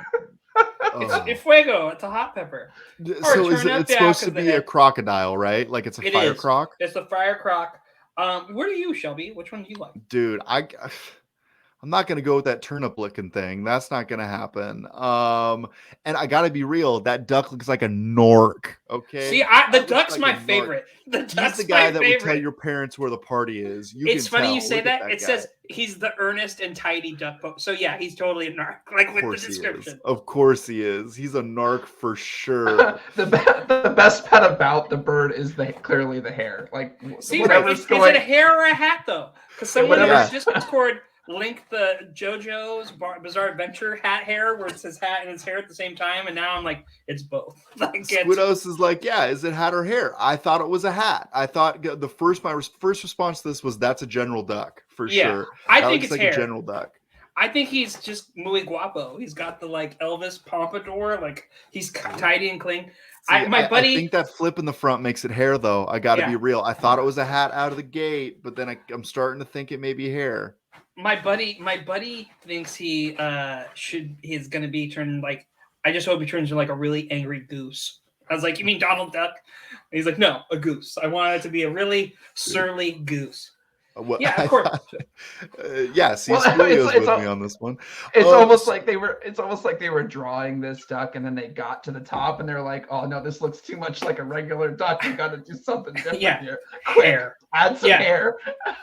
it's fuego. It's a hot pepper. So it's supposed to be a crocodile, right? Like it's a fire croc. It's a fire croc. Where are you, Shelby? Which one do you like? Dude, I'm not gonna go with that turnip looking thing. That's not gonna happen. And I gotta be real. That duck looks like a Nork. Okay. See, the duck's my favorite. He's the guy that would tell your parents where the party is. It's funny you say that. It says he's the earnest and tidy duck. So yeah, he's totally a narc. Like with the description. Of course he is. He's a narc for sure. the best part about the bird is clearly the hair. Like, see, is it a hair or a hat though? Because someone in our Discord linked the JoJo's Bizarre Adventure hat hair where it says hat and his hair at the same time, and now I'm like, it's both. Like, Squidos is like, yeah, is it hat or hair? I thought it was a hat. I thought my first response to this was that's a general duck for sure. I think it's like hair. A general duck. I think he's just muy guapo. He's got the like Elvis pompadour, like he's tidy and clean. I think that flip in the front makes it hair, though. I got to be real. I thought it was a hat out of the gate, but then I'm starting to think it may be hair. My buddy thinks he's gonna be turned like. I just hope he turns into like a really angry goose. I was like, you mean Donald Duck? And he's like, no, a goose. I want it to be a really surly goose. Yeah, of course. Spurrio's with me on this one. It's almost like they were drawing this duck, and then they got to the top, and they're like, "Oh no, this looks too much like a regular duck. You got to do something different here. Hair. Add some hair."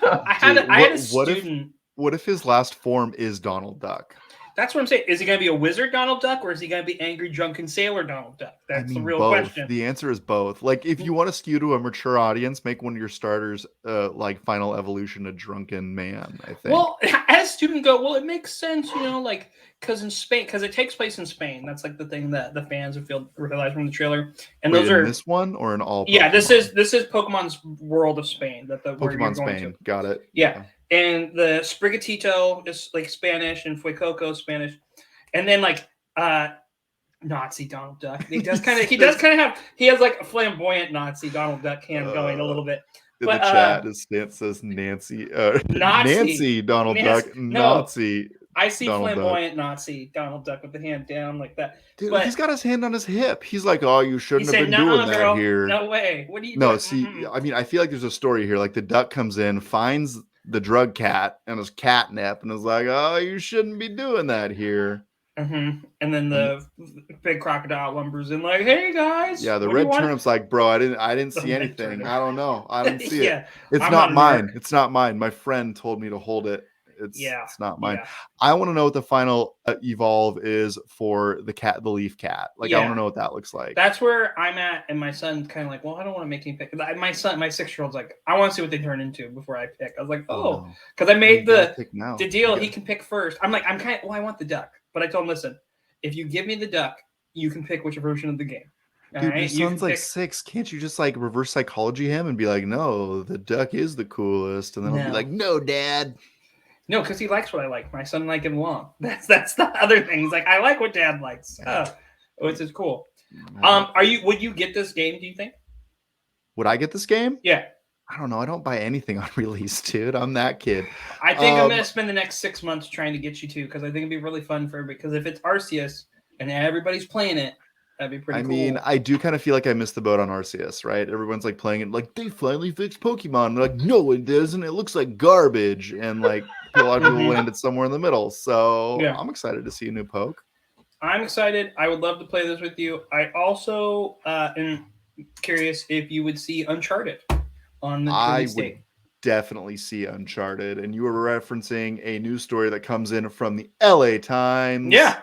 I had a student. What if his last form is Donald Duck? That's what I'm saying. Is he going to be a wizard Donald Duck, or is he going to be angry, drunken sailor Donald Duck? That's the real both. question. The answer is both. Like, if you want to skew to a mature audience, make one of your starters like Final Evolution, a drunken man, I think. Well, as students go, well, it makes sense, like, because in Spain, because it takes place in Spain. That's like the thing that the fans have realized from the trailer. And Wait, those are in this one or in all Pokemon? Yeah, this is Pokemon's World of Spain. Where you're Pokemon going Spain. to. Got it. Yeah. And the Sprigatito is like Spanish and Fuecoco Spanish. And then like Nazi Donald Duck. He does kind of has like a flamboyant Nazi Donald Duck hand going a little bit. In But, the chat, his stance says Nancy Donald Duck, Nazi. I see Donald flamboyant Nazi Donald Duck with the hand down like that. Dude, but he's got his hand on his hip. He's like, "Oh, you shouldn't have been doing that girl. here." No way. What are you No, doing? see, I mean, I feel like there's a story here. Like the duck comes in, finds the drug cat and his catnip, and is like, "Oh, you shouldn't be doing that here." Mm-hmm. And then the big crocodile lumbers in, like, "Hey guys." Yeah, the red turnip's like, "Bro, I didn't see anything. I don't know. I didn't see it. It's not mine. It's not mine. My friend told me to hold it. It's not mine." Yeah. I want to know what the final evolve is for the leaf cat. Like, I want to know what that looks like. That's where I'm at, and my son's kind of like, "Well, I don't want to make any pick." My 6-year-old's like, "I want to see what they turn into before I pick." I was like, "Oh," because I made the deal. He can pick first. I'm like, I want the duck, but I told him, "Listen, if you give me the duck, you can pick which version of the game." Dude, your son's like 6. Can't you just like reverse psychology him and be like, "No, the duck is the coolest," and then I'll be like, "No, Dad." No, because he likes what I like. My son like him long. That's the other thing. He's like, I like what Dad likes. Which is cool. Would you get this game, do you think? Would I get this game? Yeah. I don't know. I don't buy anything on release, dude. I'm that kid. I think I'm gonna spend the next 6 months trying to get you to, because I think it'd be really fun for everybody. Because if it's Arceus and everybody's playing it, that'd be pretty cool. I mean, I do kind of feel like I missed the boat on Arceus, right? Everyone's like playing it like they finally fixed Pokemon. They're like, no, it doesn't. It looks like garbage. And like a lot of people landed somewhere in the middle. So I'm excited to see a new Poke. I'm excited. I would love to play this with you. I also am curious if you would see Uncharted on the release date. I would definitely see Uncharted. And you were referencing a news story that comes in from the LA Times. Yeah.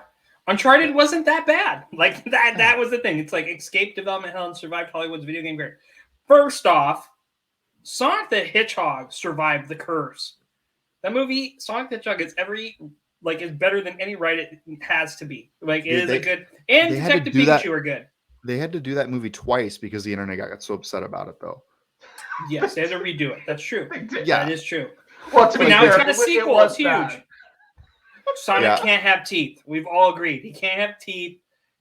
Uncharted wasn't that bad. Like that was the thing. It's like escaped development hell and survived Hollywood's video game career. First off, Sonic the Hedgehog survived the curse. That movie, Sonic the Hedgehog, is better than any right it has to be. Like it is a good, and Detective Pikachu are good. They had to do that movie twice because the internet got so upset about it, though. Yes, they had to redo it. That's true. Yeah, that is true. Well, but now it's got a sequel. It's huge. Sonic can't have teeth. We've all agreed. He can't have teeth,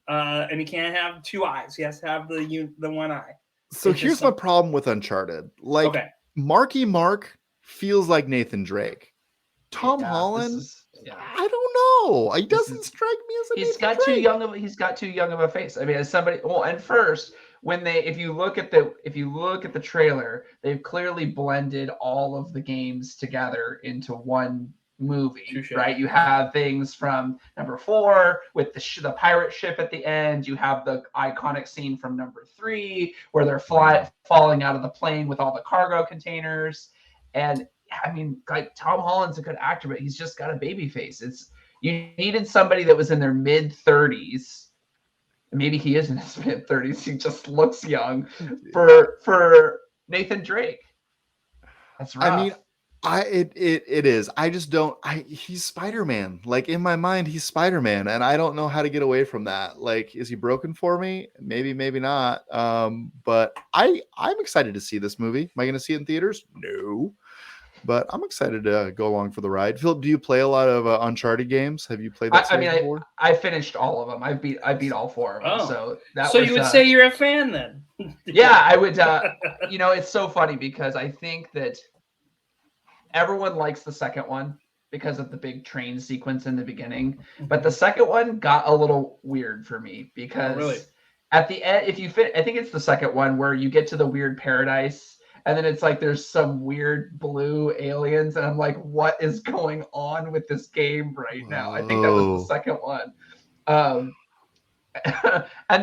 and he can't have 2 eyes. He has to have the one eye. So here's my problem with Uncharted. Like, Marky Mark feels like Nathan Drake. Tom Holland, I don't know. He doesn't strike me as a He's got too young of a face. I mean, as somebody. Well, and first, if you look at the trailer, they've clearly blended all of the games together into one movie, right? You have things from number 4 with the pirate ship at the end. You have the iconic scene from number 3 where they're falling out of the plane with all the cargo containers. And I mean, like, Tom Holland's a good actor, but he's just got a baby face. You needed somebody that was in their mid-30s. Maybe he is in his mid-30s. He just looks young for Nathan Drake. That's rough. I mean, it is. I just don't. He's Spider-Man. Like, in my mind, he's Spider-Man, and I don't know how to get away from that. Like, is he broken for me? Maybe, maybe not. But I'm excited to see this movie. Am I going to see it in theaters? No. But I'm excited to go along for the ride. Philip, do you play a lot of Uncharted games? Have you played that series before? I finished all of them. I beat all 4 of them. Oh. So you would say you're a fan then? Yeah, I would. It's so funny because I think that everyone likes the second one because of the big train sequence in the beginning. But the second one got a little weird for me because at the end, I think it's the second one where you get to the weird paradise. And then it's like there's some weird blue aliens, and I'm like, what is going on with this game right now? I think that was the second one. And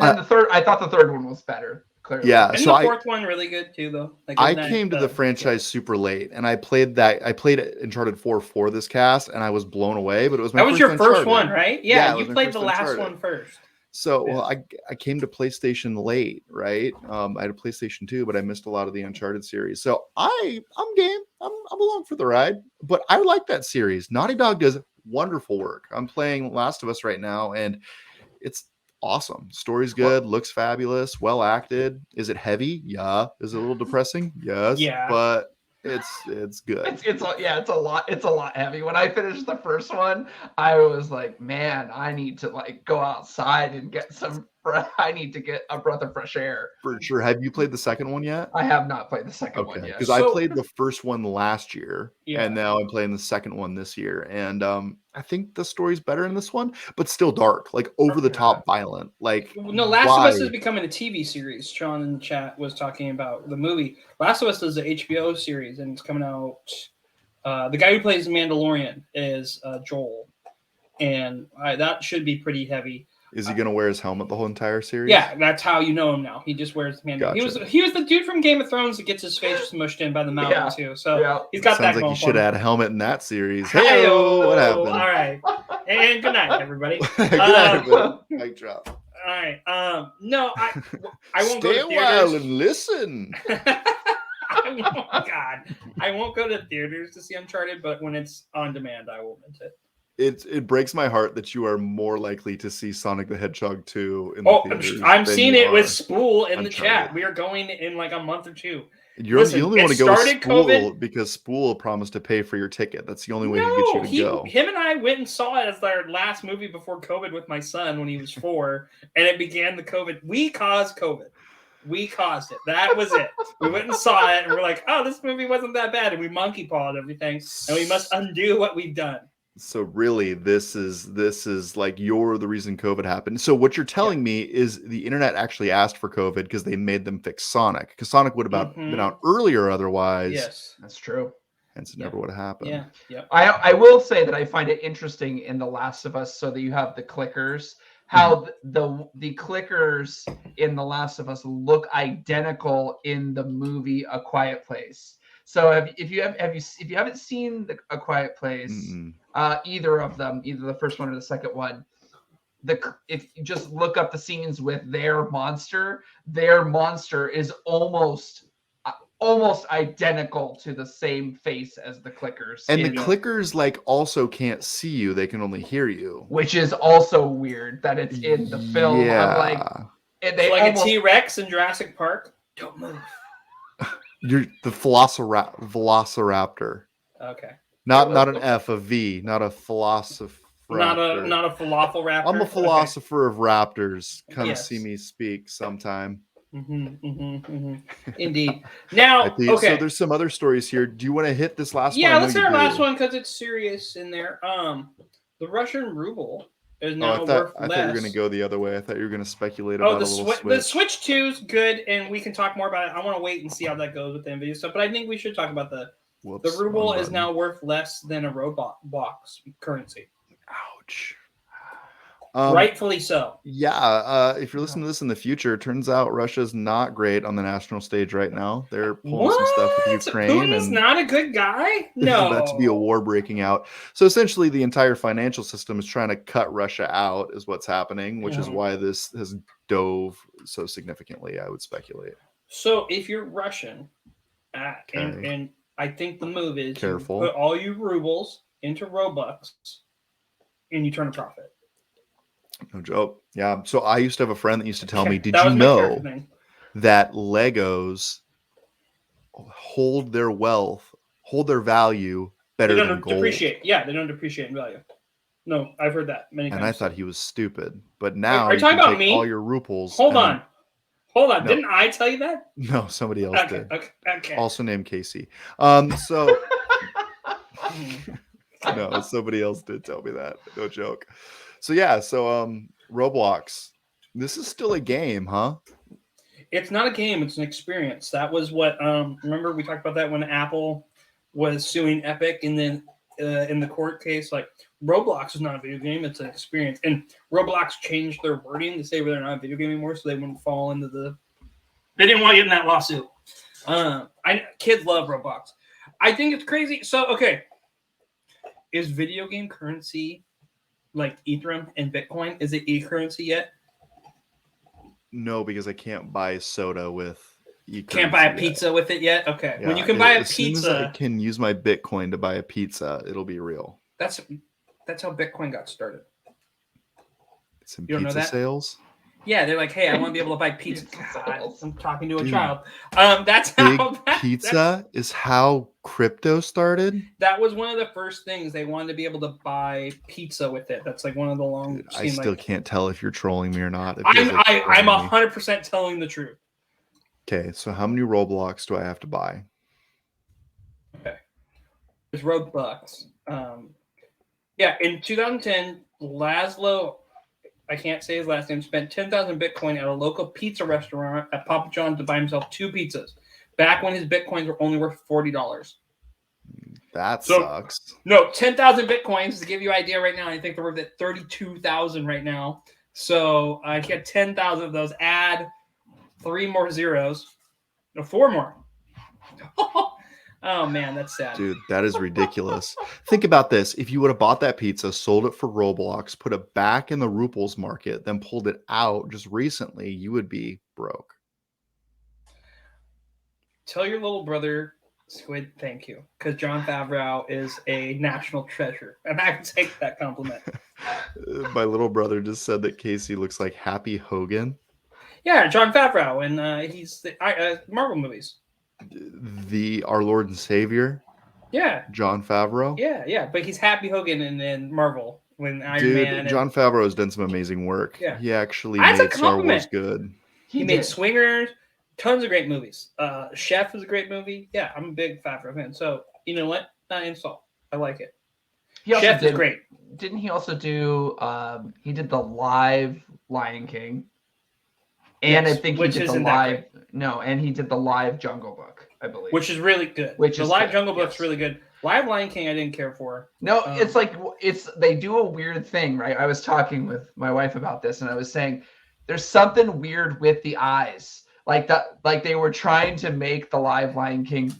then the third, I thought the third one was better. clearly. Yeah, And so the fourth one really good too, though. Like, I isn't that, came to the franchise super late, and I played Uncharted 4 for this cast, and I was blown away. But it was my that was first your first Uncharted. one, right? Yeah, Yeah, it was you my played first the last Uncharted. one first. So, Yeah. well, I came to PlayStation late, right? I had a PlayStation 2, but I missed a lot of the Uncharted series. So I'm game. I'm along for the ride. But I like that series. Naughty Dog does wonderful work. I'm playing Last of Us right now, and it's awesome. Story's good, looks fabulous, well acted. Is it heavy? Yeah. Is it a little depressing? Yes. Yeah. But it's good. It's a lot heavy. When I finished the first one, I was like, man, I need to like go outside and get some. I need to get a breath of fresh air. For sure. Have you played the second one yet? I have not played the second one Okay, yet. because I So- played the first one last year, Yeah. and now I'm playing the second one this year. And I think the story's better in this one, but still dark, like over the top violent. Like, No, Last why? of Us is becoming a TV series. Sean in the chat was talking about the movie. Last of Us is an HBO series, and it's coming out. The guy who plays Mandalorian is Joel, and that should be pretty heavy. Is he gonna wear his helmet the whole entire series? Yeah, that's how you know him now. He just wears the Mandalorian. Gotcha. He was the dude from Game of Thrones that gets his face smushed in by the mountain Yeah. too. So Yeah. he's got that Sounds like going you for should him. have had a helmet in that series. Hey, Hey, what happened? all right, and good night, everybody. Good night, everybody. Mic drop. All right. No, I won't Stay go a to while theaters. and listen. I won't go to theaters to see Uncharted, but when it's on demand, I will rent it. It breaks my heart that you are more likely to see Sonic the Hedgehog 2 in the Oh, theaters. I'm than seeing you it with are Spool in the Uncharted. chat. We are going in like a month or two. You Listen, only it want to go with started Spool COVID. because Spool promised to pay for your ticket. That's the only way to get you to go. Him and I went and saw it as our last movie before COVID with my son when he was 4, and it began the COVID. We caused COVID. We caused it. That was it. We went and saw it, and we're like, "Oh, this movie wasn't that bad," and we monkey pawed everything, and we must undo what we've done. So really, this is like you're the reason COVID happened. So what you're telling me is the internet actually asked for COVID because they made them fix Sonic. Because Sonic would have been out earlier otherwise. Yes, That's true. Hence it never would have happened. yeah, yep. I will say that I find it interesting in The Last of Us, so that you have the clickers, how the clickers in The Last of Us look identical in the movie A Quiet Place. So if you haven't seen A Quiet Place, either of them, either the first one or the second one, if you just look up the scenes with their monster is almost identical to the same face as the clickers. And the clickers like also can't see you; they can only hear you, which is also weird that it's in the film. Yeah, I'm like, they like almost, a T-Rex in Jurassic Park. Don't move. you're the Velociraptor. Okay. Not an F, a V, not a philosopher. Not a falafel raptor. I'm a philosopher of raptors. Come Yes. see me speak sometime. Indeed. Now, okay. So there's some other stories here. Do you want to hit this last one? Yeah, let's hit our last one because it's serious in there. The Russian ruble is now worth I less. thought you were going to go the other way. I thought you were going to speculate about the a little Switch. switch. The Switch 2 is good, and we can talk more about it. I want to wait and see how that goes with the NVIDIA stuff, but I think we should talk about the ruble is now worth less than a Roblox currency. Ouch. Rightfully so. Yeah. If you're listening to this in the future, it turns out Russia's not great on the national stage right now. They're pulling some stuff with Ukraine. Putin's not a good guy? No. There's about to be a war breaking out. So essentially, the entire financial system is trying to cut Russia out, is what's happening, which is why this has dove so significantly, I would speculate. So if you're Russian, and I think the move is Careful. You put all your rubles into Robux and you turn a profit. No joke. Yeah. So I used to have a friend that used to tell me, did That you was my know character thing. that Legos hold their wealth, hold their value better They than don't gold? Depreciate. Yeah, they don't depreciate in value. No, I've heard that many times. And I thought he was stupid. But now Are you talking can about take me? all your rubles. Hold on. No. Didn't I tell you that? No, somebody else did. Okay. Also named Casey. So no, somebody else did tell me that. No joke. So yeah, Roblox. This is still a game, huh? It's not a game, it's an experience. That was what remember we talked about that when Apple was suing Epic, and then in the court case, like Roblox is not a video game, it's an experience. And Roblox changed their wording to say they're not a video game anymore, so they wouldn't fall into the They didn't want to get in that lawsuit. Kids love Roblox. I think it's crazy. So, okay. Is video game currency like Ethereum and Bitcoin? Is it e-currency yet? No, because I can't buy soda with e-currency. Can't buy a pizza with it yet? Okay. Yeah, when you can buy a as pizza. Soon as I can use my Bitcoin to buy a pizza, it'll be real. That's how Bitcoin got started. Some You don't know pizza that? sales. Yeah, they're like, hey, I want to be able to buy pizza. God, I'm talking to a Dude, child. That's how Pizza is how crypto started. That was one of the first things they wanted to be able to buy pizza with it. That's like one of the long. Dude, I still can't tell if you're trolling me or not. It I'm feels like you're I'm trolling me. 100% telling the truth. Okay, so how many Roblox do I have to buy? Okay, there's Robux. Yeah, in 2010, Laszlo, I can't say his last name, spent 10,000 Bitcoin at a local pizza restaurant at Papa John's to buy himself 2 pizzas. Back when his Bitcoins were only worth $40. That sucks. No, 10,000 Bitcoins, to give you an idea right now, I think they're worth at 32,000 right now. So I get 10,000 of those, add 3 more zeros. No, 4 more. Oh, man, that's sad. Dude, that is ridiculous. Think about this. If you would have bought that pizza, sold it for Roblox, put it back in the Ruples market, then pulled it out just recently, you would be broke. Tell your little brother, Squid, thank you. Because John Favreau is a national treasure. And I take that compliment. My little brother just said that Casey looks like Happy Hogan. Yeah, John Favreau. And he's the Marvel movies. Our Lord and Savior. Yeah. John Favreau. Yeah. But he's Happy Hogan in Marvel when Iron Man. John Favreau has done some amazing work. Yeah. He actually That's a made Star Wars compliment. good. He made Swingers, tons of great movies. Chef is a great movie. Yeah, I'm a big Favreau fan. So, you know what? Not insult. I like it. Chef is great. Didn't he also do, he did the live Lion King. And Yes, I think he did the live, and he did the live Jungle Book, I believe. Which is really good. The live Jungle Book's really good. Live Lion King I didn't care for. No, it's like, they do a weird thing, right? I was talking with my wife about this, and I was saying, there's something weird with the eyes. Like they were trying to make the live Lion King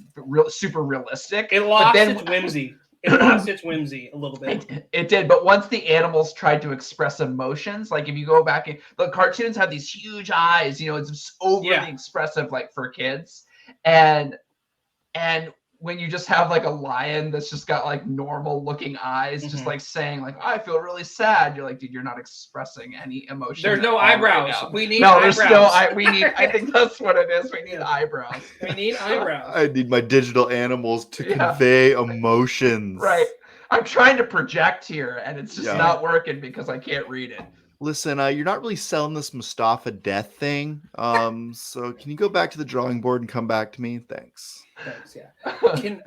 super realistic. It lost its whimsy. It lost its whimsy a little bit. It did, but once the animals tried to express emotions, like if you go back, the cartoons have these huge eyes, it's overly expressive, like for kids, and when you just have like a lion that's just got like normal looking eyes, just like saying like, I feel really sad. You're like, dude, you're not expressing any emotion. There's no eyebrows. Right, we need eyebrows. I think that's what it is. We need eyebrows. We need eyebrows. I need my digital animals to convey emotions. Right. I'm trying to project here and it's just not working because I can't read it. Listen, you're not really selling this Mustafa death thing. So can you go back to the drawing board and come back to me? Thanks. The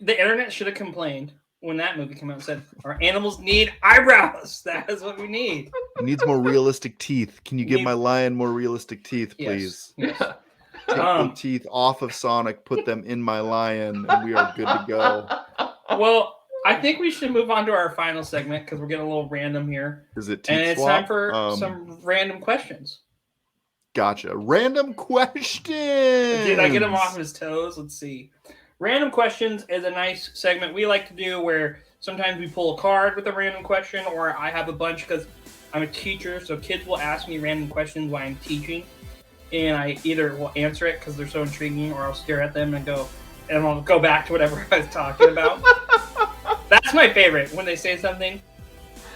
internet should have complained when that movie came out and said, our animals need eyebrows. That is what we need. It needs more realistic teeth. Can you give my lion more realistic teeth, please? Yes. Take the teeth off of Sonic, put them in my lion, and we are good to go. Well, I think we should move on to our final segment because we're getting a little random here. Is it teeth And it's swap? time for some random questions. Gotcha. Random questions. Did I get him off his toes? Let's see. Random questions is a nice segment we like to do where sometimes we pull a card with a random question, or I have a bunch because I'm a teacher, so kids will ask me random questions while I'm teaching, and I either will answer it because they're so intriguing, or I'll stare at them and I'll go back to whatever I was talking about. That's my favorite, when they say something,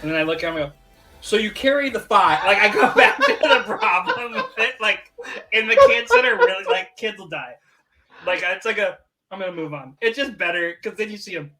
and then I look at them and go, so you carry the 5. Like, I go back to the problem with it. Like, and the kids that are really, like, kids will die. Like, it's like I'm going to move on. It's just better, because then you see them,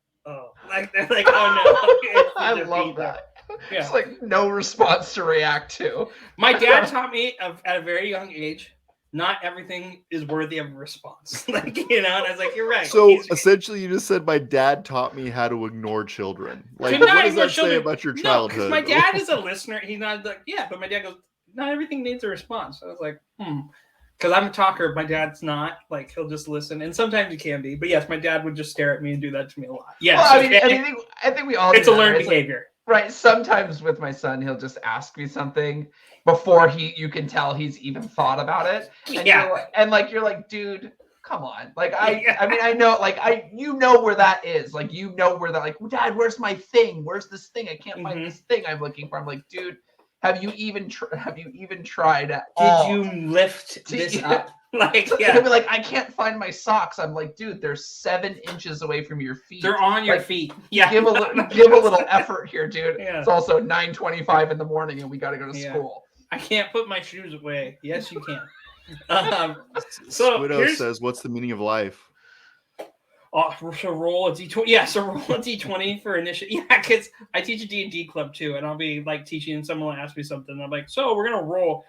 like, they're like, oh, no. I love that. Yeah. It's like no response to react to. My dad taught me at a very young age, not everything is worthy of a response. Like, and I was like, you're right. So essentially, you just said my dad taught me how to ignore children. Like, what does that say about your childhood? No, my dad is a listener. He's not like, but my dad goes, not everything needs a response. So I was like, because I'm a talker. My dad's not. Like, he'll just listen, and sometimes he can be. But yes, my dad would just stare at me and do that to me a lot. Yes, well, I think we all. It's a learned behavior. Right. Sometimes with my son, he'll just ask me something before you can tell he's even thought about it. And you're like, dude, come on. Like I mean, I know, like you know where that is. Like you know where that, like, Dad, where's my thing? Where's this thing? I can't find this thing I'm looking for. I'm like, dude, have you even tried at all? Did you lift this up? Like, He'll be like, I can't find my socks. I'm like, dude, they're 7 inches away from your feet. They're on your feet. Yeah. Give a little effort here, dude. Yeah. It's also 9:25 in the morning and we got to go to school. I can't put my shoes away. Yes, you can. So Squiddo says, what's the meaning of life? So roll a D20. Yeah, so roll a D20 for initiative. Yeah, because I teach a D&D club too, and I'll be like teaching and someone will ask me something. And I'm like, so we're going to roll.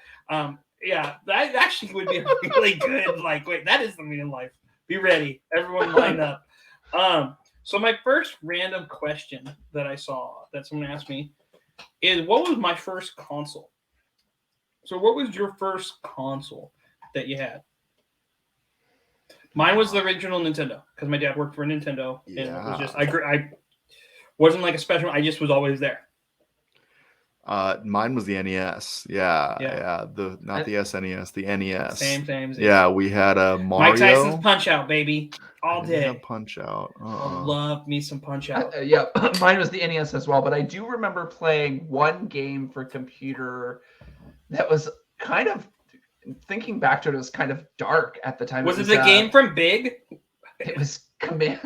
Yeah, that actually would be a really good, like, wait, that is the meaning of life. Be ready. Everyone line up. So my first random question that I saw that someone asked me is, what was my first console? So what was your first console that you had? Mine was the original Nintendo because my dad worked for Nintendo. And it was just, I wasn't like a special, I just was always there. Mine was the NES. Not the SNES, the NES. Same. Yeah, we had a Mario. Mike Tyson's Punch Out, baby, all day. Punch Out. I love me some Punch Out. Yeah, mine was the NES as well. But I do remember playing one game for computer that was kind of, thinking back to it, was kind of dark at the time. Was it the game from Big? It was the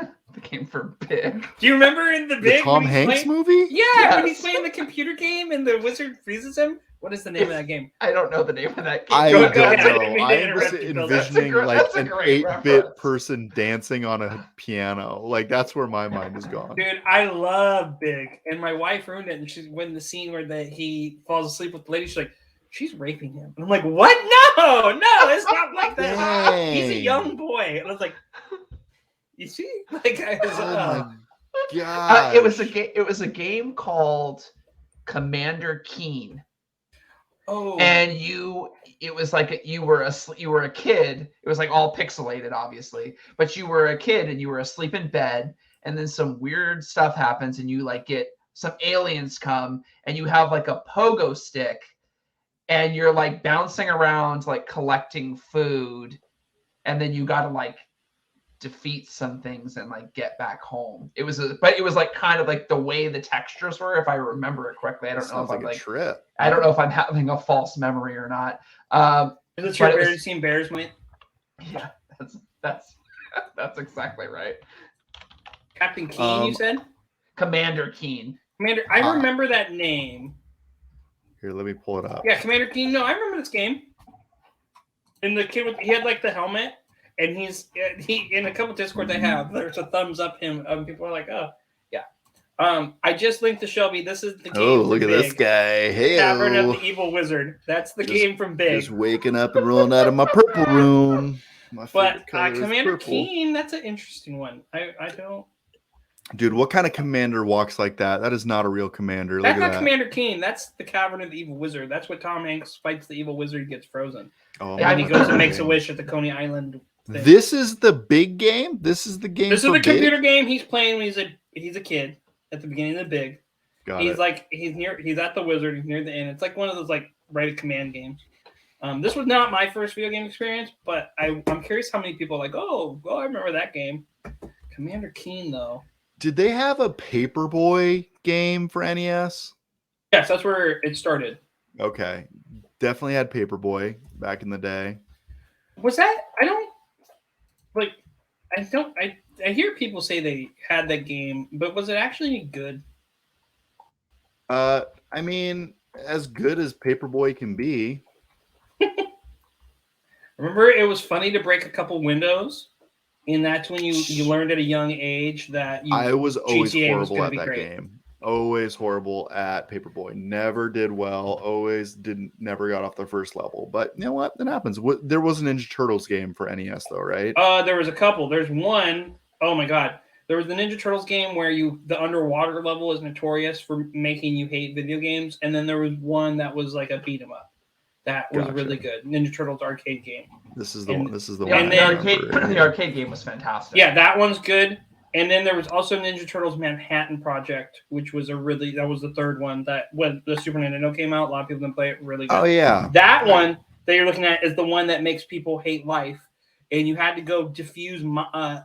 game for Big. Do you remember in the Big? The Tom Hanks movie? Yeah, yes. When he's playing the computer game and the wizard freezes him. What is the name of that game? I don't know the name of that game. I don't know. I'm just envisioning like an 8-bit person dancing on a piano. Like that's where my mind is gone. Dude, I love Big, and my wife ruined it. And she's when the scene where he falls asleep with the lady, she's like, she's raping him. And I'm like, what? No, it's not like that. Dang. He's a young boy. And I was like, you see? Like, I was, my God. It was a game called Commander Keen. Oh. And it was like you were a kid. It was like all pixelated, obviously, but you were a kid and you were asleep in bed, and then some weird stuff happens, and you like get some aliens come, and you have like a pogo stick, and you're like bouncing around, like collecting food, and then you got to like defeat some things and like get back home. But it was like kind of like the way the textures were, if I remember it correctly. I don't know if I'm like trip. I don't know if I'm having a false memory or not. Is it your Bears Team Bears moment? Yeah, that's exactly right. Captain Keen, you said? Commander Keen. Commander, I remember that name. Here, let me pull it up. Yeah, Commander Keen. No, I remember this game. And the kid he had like the helmet. And he in a couple Discords I have, there's a thumbs up him. People are like, oh, yeah. I just linked to Shelby. This is the game. Oh, look at Big. this guy. Hey, Tavern of the Evil Wizard. That's the game from Big. Just waking up and rolling out of my purple room. But Commander Keen, that's an interesting one. I don't. Dude, what kind of commander walks like that? That is not a real commander. That's not Commander Keen. That's the Cavern of the Evil Wizard. That's what Tom Hanks fights the evil wizard, gets frozen. Oh, and he goes and makes a wish at the Coney Island thing. This is the big game? This is the game. This is the computer game he's playing when he's a kid at the beginning of the Big. He's at the wizard, he's near the end. It's like one of those like write a command games. This was not my first video game experience, but I'm curious how many people are like, oh, I remember that game. Commander Keen though. Did they have a Paperboy game for NES? Yes, that's where it started. Okay. Definitely had Paperboy back in the day. Was that? I hear people say they had that game, but was it actually any good? I mean, as good as Paperboy can be. Remember, it was funny to break a couple windows, and that's when you learned at a young age that I was always GTA horrible was at that game. Always horrible at Paperboy. Never did well. Never got off the first level. But you know what? That happens. There was a Ninja Turtles game for NES though, right? There was a couple. There's one. Oh my God. There was the Ninja Turtles game where the underwater level is notorious for making you hate video games, and then there was one that was like a beat 'em up. That was really good. Ninja Turtles arcade game. This is the one. The arcade game was fantastic. Yeah, that one's good. And then there was also Ninja Turtles Manhattan Project, which was that was the third one that when the Super Nintendo came out, a lot of people didn't play it really good. Oh yeah. That one that you're looking at is the one that makes people hate life. And you had to go defuse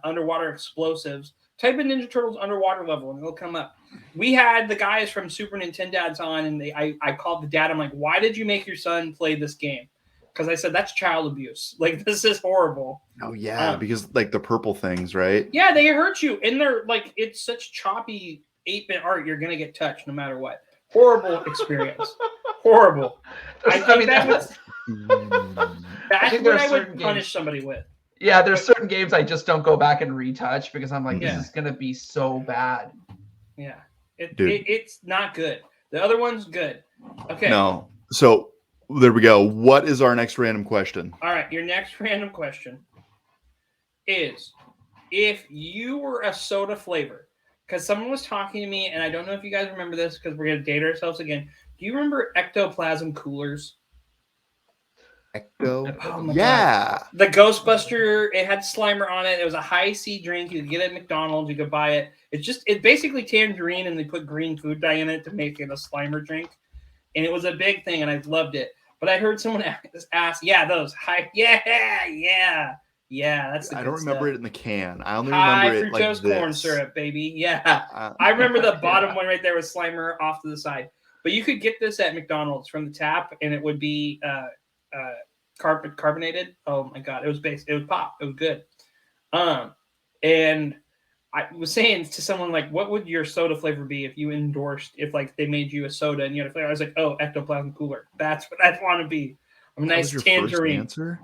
underwater explosives. Type in Ninja Turtles underwater level and it'll come up. We had the guys from Super Nintendo's on, and I called the dad. I'm like, why did you make your son play this game? Because I said, that's child abuse. Like, this is horrible. Oh yeah, because like the purple things, right? Yeah, they hurt you. And they're like, it's such choppy 8-bit art. You're going to get touched no matter what. Horrible experience. Horrible. That's what I would punish somebody with. Yeah, there's certain games I just don't go back and retouch because I'm like, this is going to be so bad. Yeah. It's not good. The other one's good. Okay. No. So there we go. What is our next random question? All right. Your next random question is, if you were a soda flavor, because someone was talking to me, and I don't know if you guys remember this because we're going to date ourselves again. Do you remember ectoplasm coolers? Ecto? Oh my yeah. God. The Ghostbuster, it had Slimer on it. It was a high C drink. You could get it at McDonald's. You could buy it. It's basically tangerine, and they put green food dye in it to make it a Slimer drink. And it was a big thing, and I loved it. But I heard someone ask, those high, that's the I don't remember stuff. it in the can. I only High remember it like fructose this. corn syrup, baby. Yeah. I remember the bottom one right there was Slimer off to the side. But you could get this at McDonald's from the tap, and it would be carbonated. Oh my God, it was pop. It was good. And I was saying to someone like, what would your soda flavor be if you endorsed, if like they made you a soda and you had a flavor? I was like, oh, ectoplasm cooler. That's what I want to be. A nice tangerine. Answer?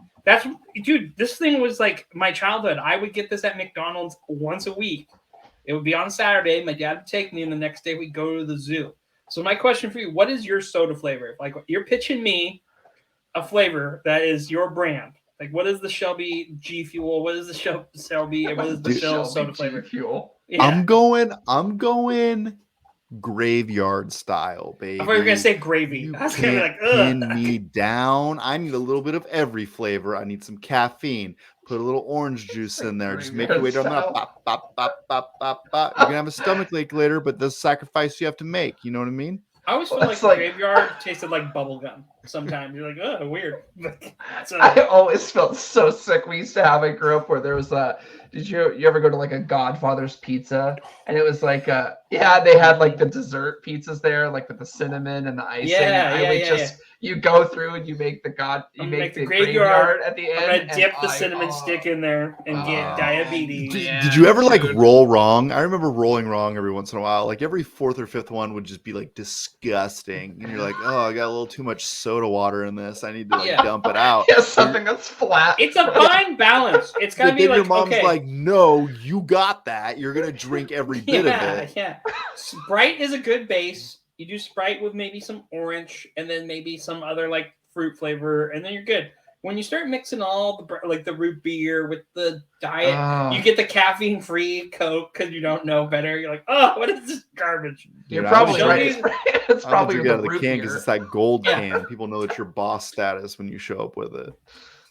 Dude, this thing was like my childhood. I would get this at McDonald's once a week. It would be on Saturday. My dad would take me, and the next day we'd go to the zoo. So my question for you, what is your soda flavor? Like, you're pitching me a flavor that is your brand. Like, what is the Shelby G Fuel? What is the Shelby? What is the Phil soda flavor? Fuel. Yeah. I'm going graveyard style, baby. I thought you were gonna say gravy. I was gonna be like, ugh. Pin me down. I need a little bit of every flavor. I need some caffeine. Put a little orange juice in there. Just make your way down that. Bop, bop, bop, bop, bop, bop. You're gonna have a stomach ache later, but the sacrifice you have to make. You know what I mean? I always feel like graveyard tasted like bubble gum. Sometimes you're like, oh, weird. I always felt so sick. We used to have a group where there was did you ever go to like a Godfather's pizza? And it was like they had like the dessert pizzas there, like with the cinnamon and the icing. You go through and you make the graveyard at the end. I'm gonna dip the cinnamon stick in there and get diabetes. Did you ever like roll wrong? I remember rolling wrong every once in a while. Like every fourth or fifth one would just be like disgusting. And you're like, oh, I got a little too much soda water in this. I need to like dump it out. Yeah, something that's flat. It's a fine balance. It's gotta be like, your mom's like, no, you got that. You're gonna drink every bit of it. Yeah. Sprite is a good base. You do Sprite with maybe some orange and then maybe some other like fruit flavor, and then you're good. When you start mixing all the root beer with the diet, you get the caffeine-free Coke because you don't know better. You're like, oh, what is this garbage? You're probably right. It's probably the can because it's that gold can. People know that you're boss status when you show up with it.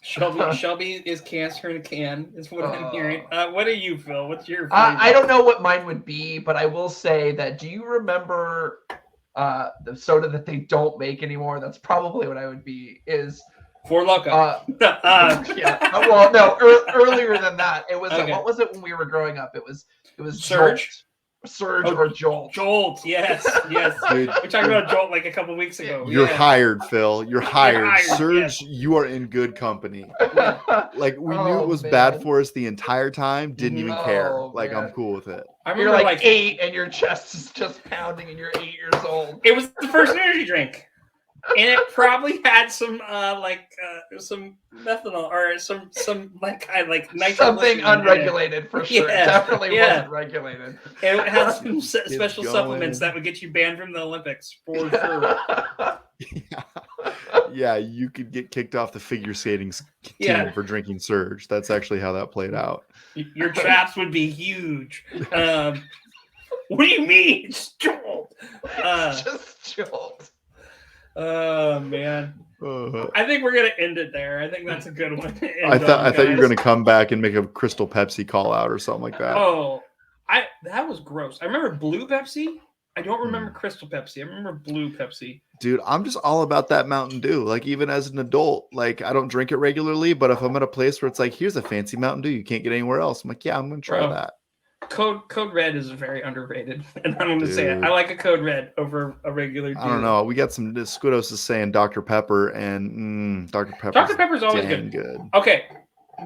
Shelby is cancer in a can, is what I'm hearing. What do you, Phil? What's your flavor? I don't know what mine would be, but I will say that, do you remember the soda that they don't make anymore? That's probably what I would be, is Four Loko. Well, no, earlier than that. It was what was it when we were growing up? It was Surge. Surge or Jolt. Jolt, yes. Dude, we talked about Jolt like a couple weeks ago. You're hired, Phil. You're hired. Surge, yes. You are in good company. Like, we knew it was bad for us the entire time. Didn't even care. Like, I'm cool with it. I remember you're like 8 and your chest is just pounding and you're 8 years old. It was the first energy drink. And it probably had some some methanol or some nitrogen. Something unregulated for sure. Yeah. It definitely wasn't regulated. It had some special supplements that would get you banned from the Olympics for sure. Yeah, you could get kicked off the figure skating team for drinking Surge. That's actually how that played out. Your traps would be huge. What do you mean? It's Jolt. Just Jolt. Oh man, I think we're gonna end it there. I think that's a good one. I thought you were gonna come back and make a Crystal Pepsi call out or something like that. Oh, That was gross. I remember blue Pepsi. I don't remember Crystal Pepsi. I remember blue Pepsi. Dude, I'm just all about that Mountain Dew. Like, even as an adult, like, I don't drink it regularly, but if I'm at a place where it's like, here's a fancy Mountain Dew you can't get anywhere else, I'm like, yeah, I'm gonna try that. Code Red is very underrated, and I'm gonna say it. I like a Code Red over a regular Dew. I don't know. We got some Squidos is saying Dr. Pepper, and Dr. Pepper's always good. Okay,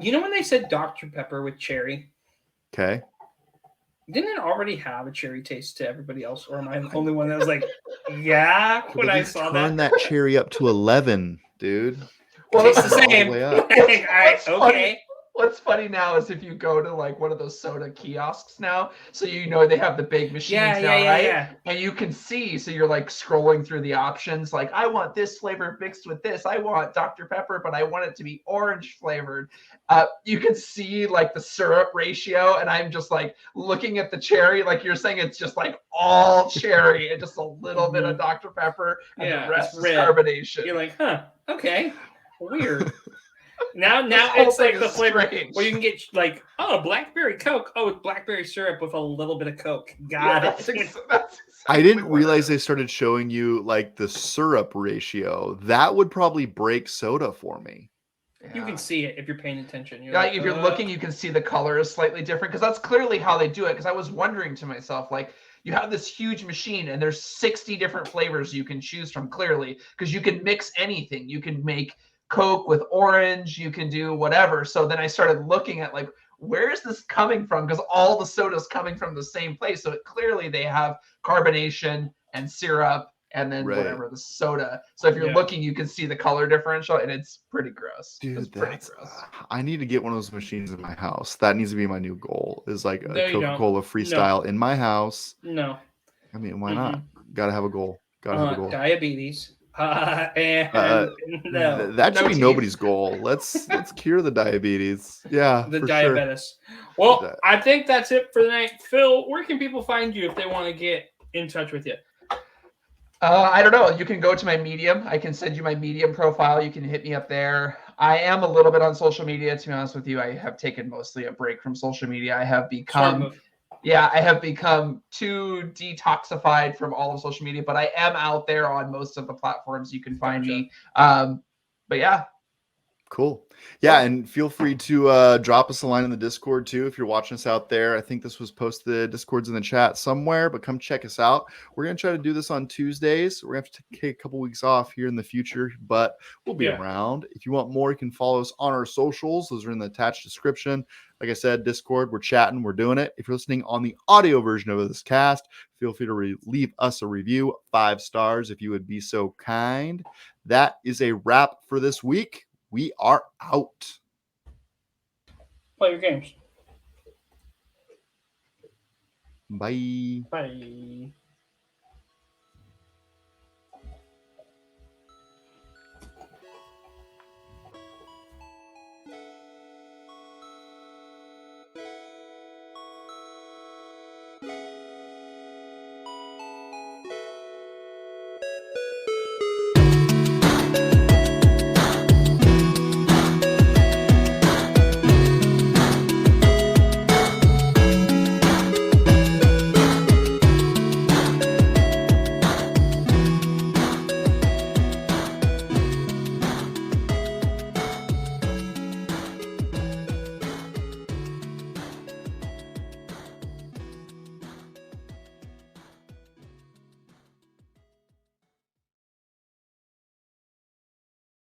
you know when they said Dr. Pepper with cherry? Okay. Didn't it already have a cherry taste to everybody else, or am I the only one that was like, yeah, when I saw that? Turn that cherry up to 11, dude. Well, it's the same. All right, okay. What's funny now is if you go to like one of those soda kiosks now, so you know they have the big machines now, right? Yeah. And you can see, so you're like scrolling through the options, like I want this flavor mixed with this. I want Dr. Pepper, but I want it to be orange flavored. You can see like the syrup ratio, and I'm just like looking at the cherry, like you're saying, it's just like all cherry and just a little bit of Dr. Pepper, and the rest is carbonation. You're like, huh, okay, weird. Now it's like the flavor. Well, you can get like, blackberry Coke. Oh, it's blackberry syrup with a little bit of Coke. Got it. That's exactly I didn't realize they started showing you like the syrup ratio. That would probably break soda for me. Yeah. You can see it if you're paying attention. If you're looking, you can see the color is slightly different because that's clearly how they do it. Because I was wondering to myself, like, you have this huge machine and there's 60 different flavors you can choose from clearly because you can mix anything. You can make Coke with orange, you can do whatever. So then I started looking at like, where is this coming from? Because all the soda's coming from the same place. So clearly they have carbonation and syrup and then whatever the soda. So if you're looking, you can see the color differential, and it's pretty gross. Dude, gross. I need to get one of those machines in my house. That needs to be my new goal. Is like a Coca-Cola freestyle in my house. No. I mean, why not? Gotta have a goal. Have a goal. Diabetes. That should be nobody's goal. Let's cure the diabetes. Yeah, the diabetes. Sure. Well, I think that's it for the night. Phil, where can people find you if they want to get in touch with you? I don't know. You can go to my Medium. I can send you my Medium profile. You can hit me up there. I am a little bit on social media, to be honest with you. I have taken mostly a break from social media. I have become too detoxified from all of social media, but I am out there on most of the platforms you can find me. But yeah. Cool. Yeah, and feel free to drop us a line in the Discord too if you're watching us out there. I think this was posted, Discord's in the chat somewhere, but come check us out. We're going to try to do this on Tuesdays. We're going to have to take a couple weeks off here in the future, but we'll be around. If you want more, you can follow us on our socials. Those are in the attached description. Like I said, Discord, we're chatting, we're doing it. If you're listening on the audio version of this cast, feel free to leave us a review, 5 stars if you would be so kind. That is a wrap for this week. We are out. Play your games. Bye. Bye.